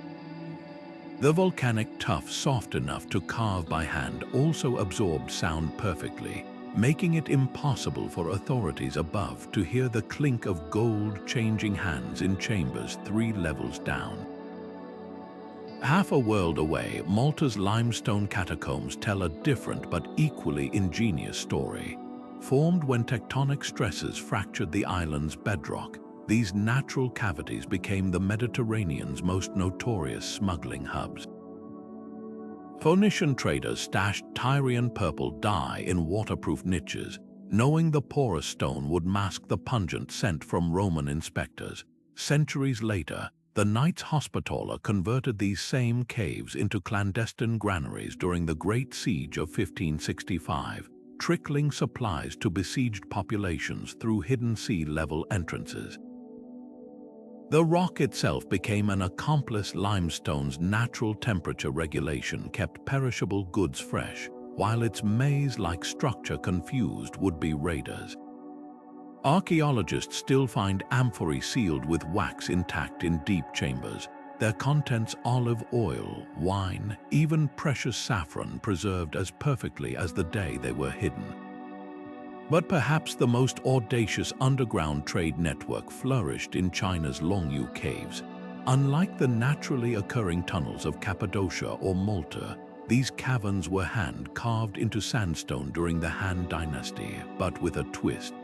The volcanic tuff, soft enough to carve by hand, also absorbed sound perfectly, making it impossible for authorities above to hear the clink of gold changing hands in chambers 3 levels down. Half a world away, Malta's limestone catacombs tell a different but equally ingenious story. Formed when tectonic stresses fractured the island's bedrock, these natural cavities became the Mediterranean's most notorious smuggling hubs. Phoenician traders stashed Tyrian purple dye in waterproof niches, knowing the porous stone would mask the pungent scent from Roman inspectors. Centuries later, the Knights Hospitaller converted these same caves into clandestine granaries during the Great Siege of 1565, trickling supplies to besieged populations through hidden sea-level entrances. The rock itself became an accomplice. Limestone's natural temperature regulation kept perishable goods fresh, while its maze-like structure confused would-be raiders. Archaeologists still find amphorae sealed with wax intact in deep chambers, their contents olive oil, wine, even precious saffron preserved as perfectly as the day they were hidden. But perhaps the most audacious underground trade network flourished in China's Longyu caves. Unlike the naturally occurring tunnels of Cappadocia or Malta, these caverns were hand-carved into sandstone during the Han Dynasty, but with a twist.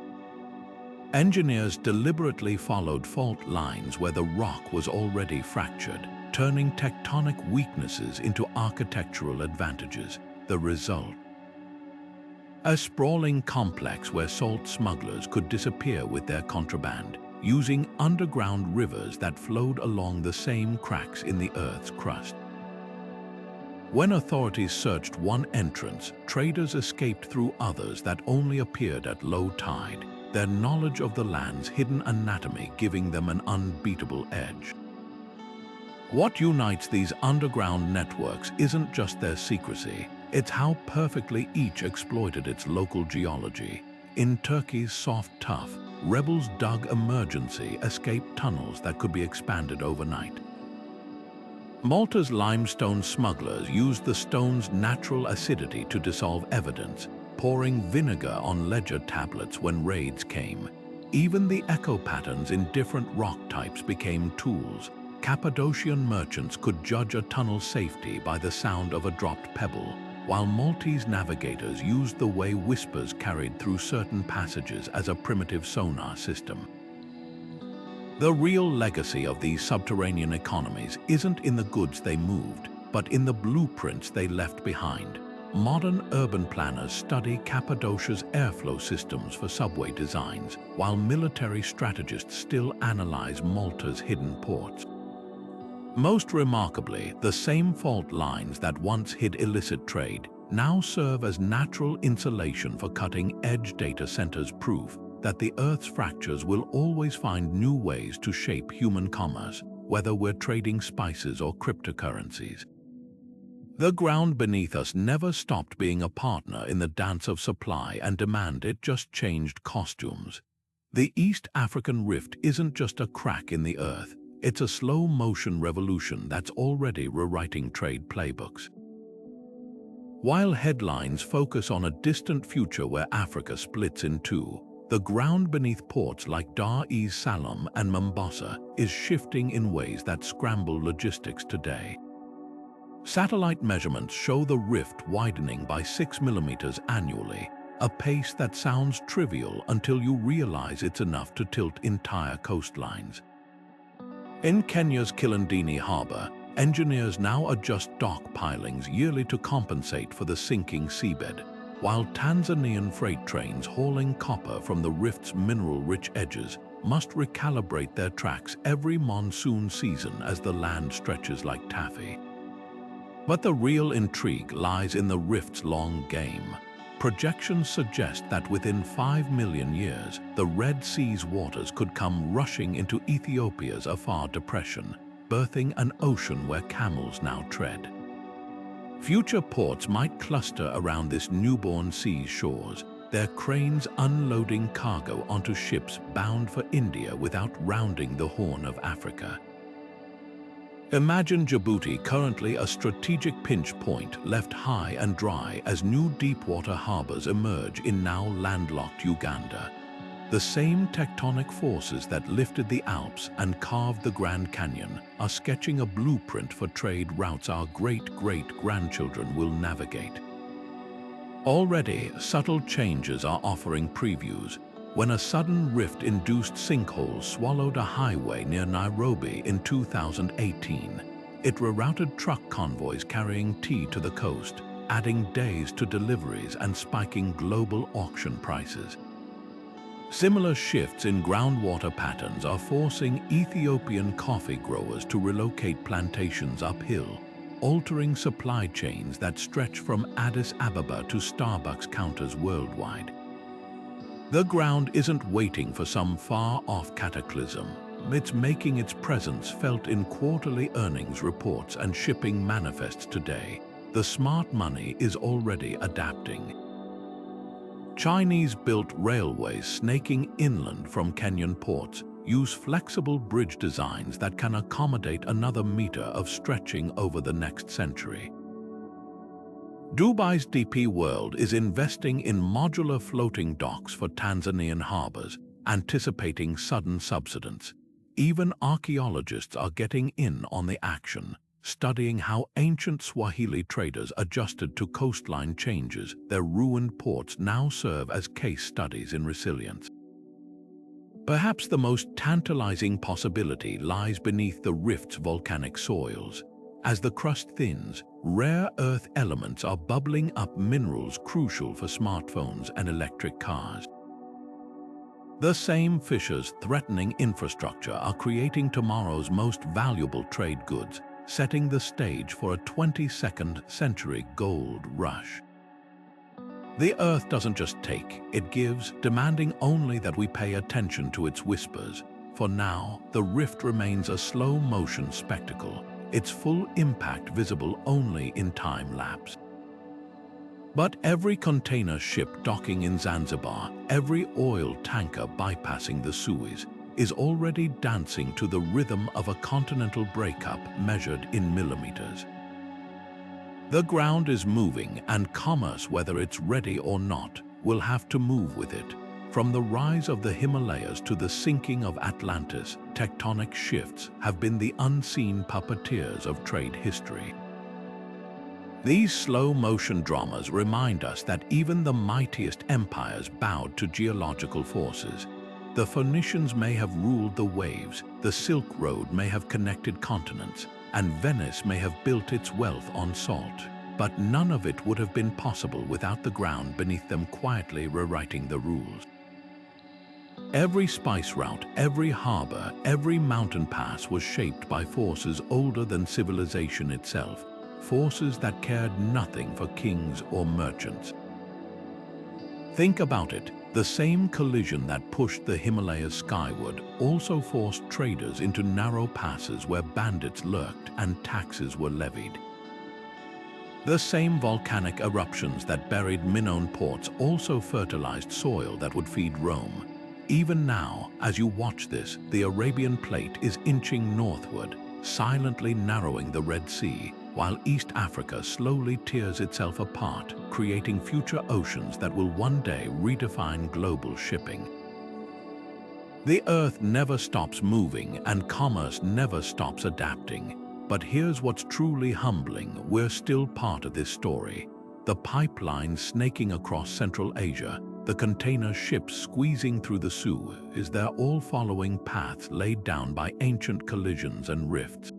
Engineers deliberately followed fault lines where the rock was already fractured, turning tectonic weaknesses into architectural advantages. The result: a sprawling complex where salt smugglers could disappear with their contraband, using underground rivers that flowed along the same cracks in the Earth's crust. When authorities searched one entrance, traders escaped through others that only appeared at low tide, their knowledge of the land's hidden anatomy giving them an unbeatable edge. What unites these underground networks isn't just their secrecy, it's how perfectly each exploited its local geology. In Turkey's soft tuff, rebels dug emergency escape tunnels that could be expanded overnight. Malta's limestone smugglers used the stone's natural acidity to dissolve evidence, pouring vinegar on ledger tablets when raids came. Even the echo patterns in different rock types became tools. Cappadocian merchants could judge a tunnel's safety by the sound of a dropped pebble, while Maltese navigators used the way whispers carried through certain passages as a primitive sonar system. The real legacy of these subterranean economies isn't in the goods they moved, but in the blueprints they left behind. Modern urban planners study Cappadocia's airflow systems for subway designs, while military strategists still analyze Malta's hidden ports. Most remarkably, the same fault lines that once hid illicit trade now serve as natural insulation for cutting-edge data centers, proof that the Earth's fractures will always find new ways to shape human commerce, whether we're trading spices or cryptocurrencies. The ground beneath us never stopped being a partner in the dance of supply and demand, it just changed costumes. The East African Rift isn't just a crack in the Earth, it's a slow-motion revolution that's already rewriting trade playbooks. While headlines focus on a distant future where Africa splits in two, the ground beneath ports like Dar es Salaam and Mombasa is shifting in ways that scramble logistics today. Satellite measurements show the rift widening by 6 millimeters annually, a pace that sounds trivial until you realize it's enough to tilt entire coastlines. In Kenya's Kilindini harbor, engineers now adjust dock pilings yearly to compensate for the sinking seabed, while Tanzanian freight trains hauling copper from the rift's mineral-rich edges must recalibrate their tracks every monsoon season as the land stretches like taffy. But the real intrigue lies in the rift's long game. Projections suggest that within 5 million years, the Red Sea's waters could come rushing into Ethiopia's Afar Depression, birthing an ocean where camels now tread. Future ports might cluster around this newborn sea's shores, their cranes unloading cargo onto ships bound for India without rounding the Horn of Africa. Imagine Djibouti, currently a strategic pinch point, left high and dry as new deepwater harbors emerge in now landlocked Uganda. The same tectonic forces that lifted the Alps and carved the Grand Canyon are sketching a blueprint for trade routes our great-great-grandchildren will navigate. Already, subtle changes are offering previews. When a sudden rift-induced sinkhole swallowed a highway near Nairobi in 2018, it rerouted truck convoys carrying tea to the coast, adding days to deliveries and spiking global auction prices. Similar shifts in groundwater patterns are forcing Ethiopian coffee growers to relocate plantations uphill, altering supply chains that stretch from Addis Ababa to Starbucks counters worldwide. The ground isn't waiting for some far-off cataclysm. It's making its presence felt in quarterly earnings reports and shipping manifests today. The smart money is already adapting. Chinese-built railways snaking inland from Kenyan ports use flexible bridge designs that can accommodate another meter of stretching over the next century. Dubai's DP World is investing in modular floating docks for Tanzanian harbors, anticipating sudden subsidence. Even archaeologists are getting in on the action, studying how ancient Swahili traders adjusted to coastline changes. Their ruined ports now serve as case studies in resilience. Perhaps the most tantalizing possibility lies beneath the rift's volcanic soils. As the crust thins, rare earth elements are bubbling up, minerals crucial for smartphones and electric cars. The same fissures threatening infrastructure are creating tomorrow's most valuable trade goods, setting the stage for a 22nd century gold rush. The Earth doesn't just take, it gives, demanding only that we pay attention to its whispers. For now, the rift remains a slow-motion spectacle, its full impact visible only in time-lapse. But every container ship docking in Zanzibar, every oil tanker bypassing the Suez, is already dancing to the rhythm of a continental breakup measured in millimeters. The ground is moving, and commerce, whether it's ready or not, will have to move with it. From the rise of the Himalayas to the sinking of Atlantis, tectonic shifts have been the unseen puppeteers of trade history. These slow-motion dramas remind us that even the mightiest empires bowed to geological forces. The Phoenicians may have ruled the waves, the Silk Road may have connected continents, and Venice may have built its wealth on salt. But none of it would have been possible without the ground beneath them quietly rewriting the rules. Every spice route, every harbor, every mountain pass was shaped by forces older than civilization itself. Forces that cared nothing for kings or merchants. Think about it, the same collision that pushed the Himalayas skyward also forced traders into narrow passes where bandits lurked and taxes were levied. The same volcanic eruptions that buried Minoan ports also fertilized soil that would feed Rome. Even now, as you watch this, the Arabian plate is inching northward, silently narrowing the Red Sea, while East Africa slowly tears itself apart, creating future oceans that will one day redefine global shipping. The Earth never stops moving and commerce never stops adapting. But here's what's truly humbling: we're still part of this story. The pipelines snaking across Central Asia, the container ships squeezing through the Suez, they're all following paths laid down by ancient collisions and rifts.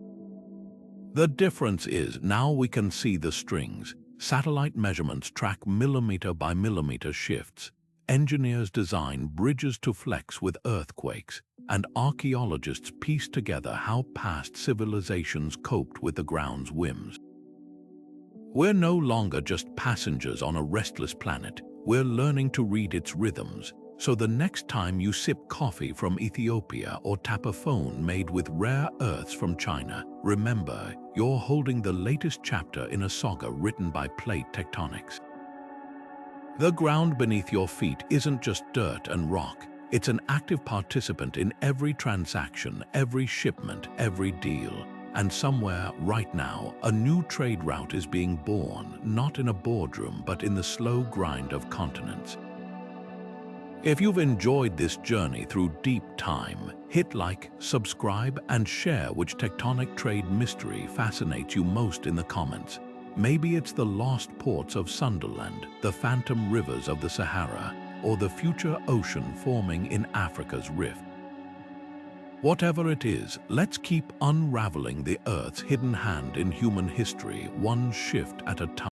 The difference is now we can see the strings. Satellite measurements track millimeter by millimeter shifts. Engineers design bridges to flex with earthquakes, and archaeologists piece together how past civilizations coped with the ground's whims. We're no longer just passengers on a restless planet. We're learning to read its rhythms. So the next time you sip coffee from Ethiopia or tap a phone made with rare earths from China, remember, you're holding the latest chapter in a saga written by plate tectonics. The ground beneath your feet isn't just dirt and rock. It's an active participant in every transaction, every shipment, every deal. And somewhere, right now, a new trade route is being born, not in a boardroom, but in the slow grind of continents. If you've enjoyed this journey through deep time, hit like, subscribe, and share which tectonic trade mystery fascinates you most in the comments. Maybe it's the lost ports of Sunderland, the phantom rivers of the Sahara, or the future ocean forming in Africa's rift. Whatever it is, let's keep unraveling the Earth's hidden hand in human history, one shift at a time.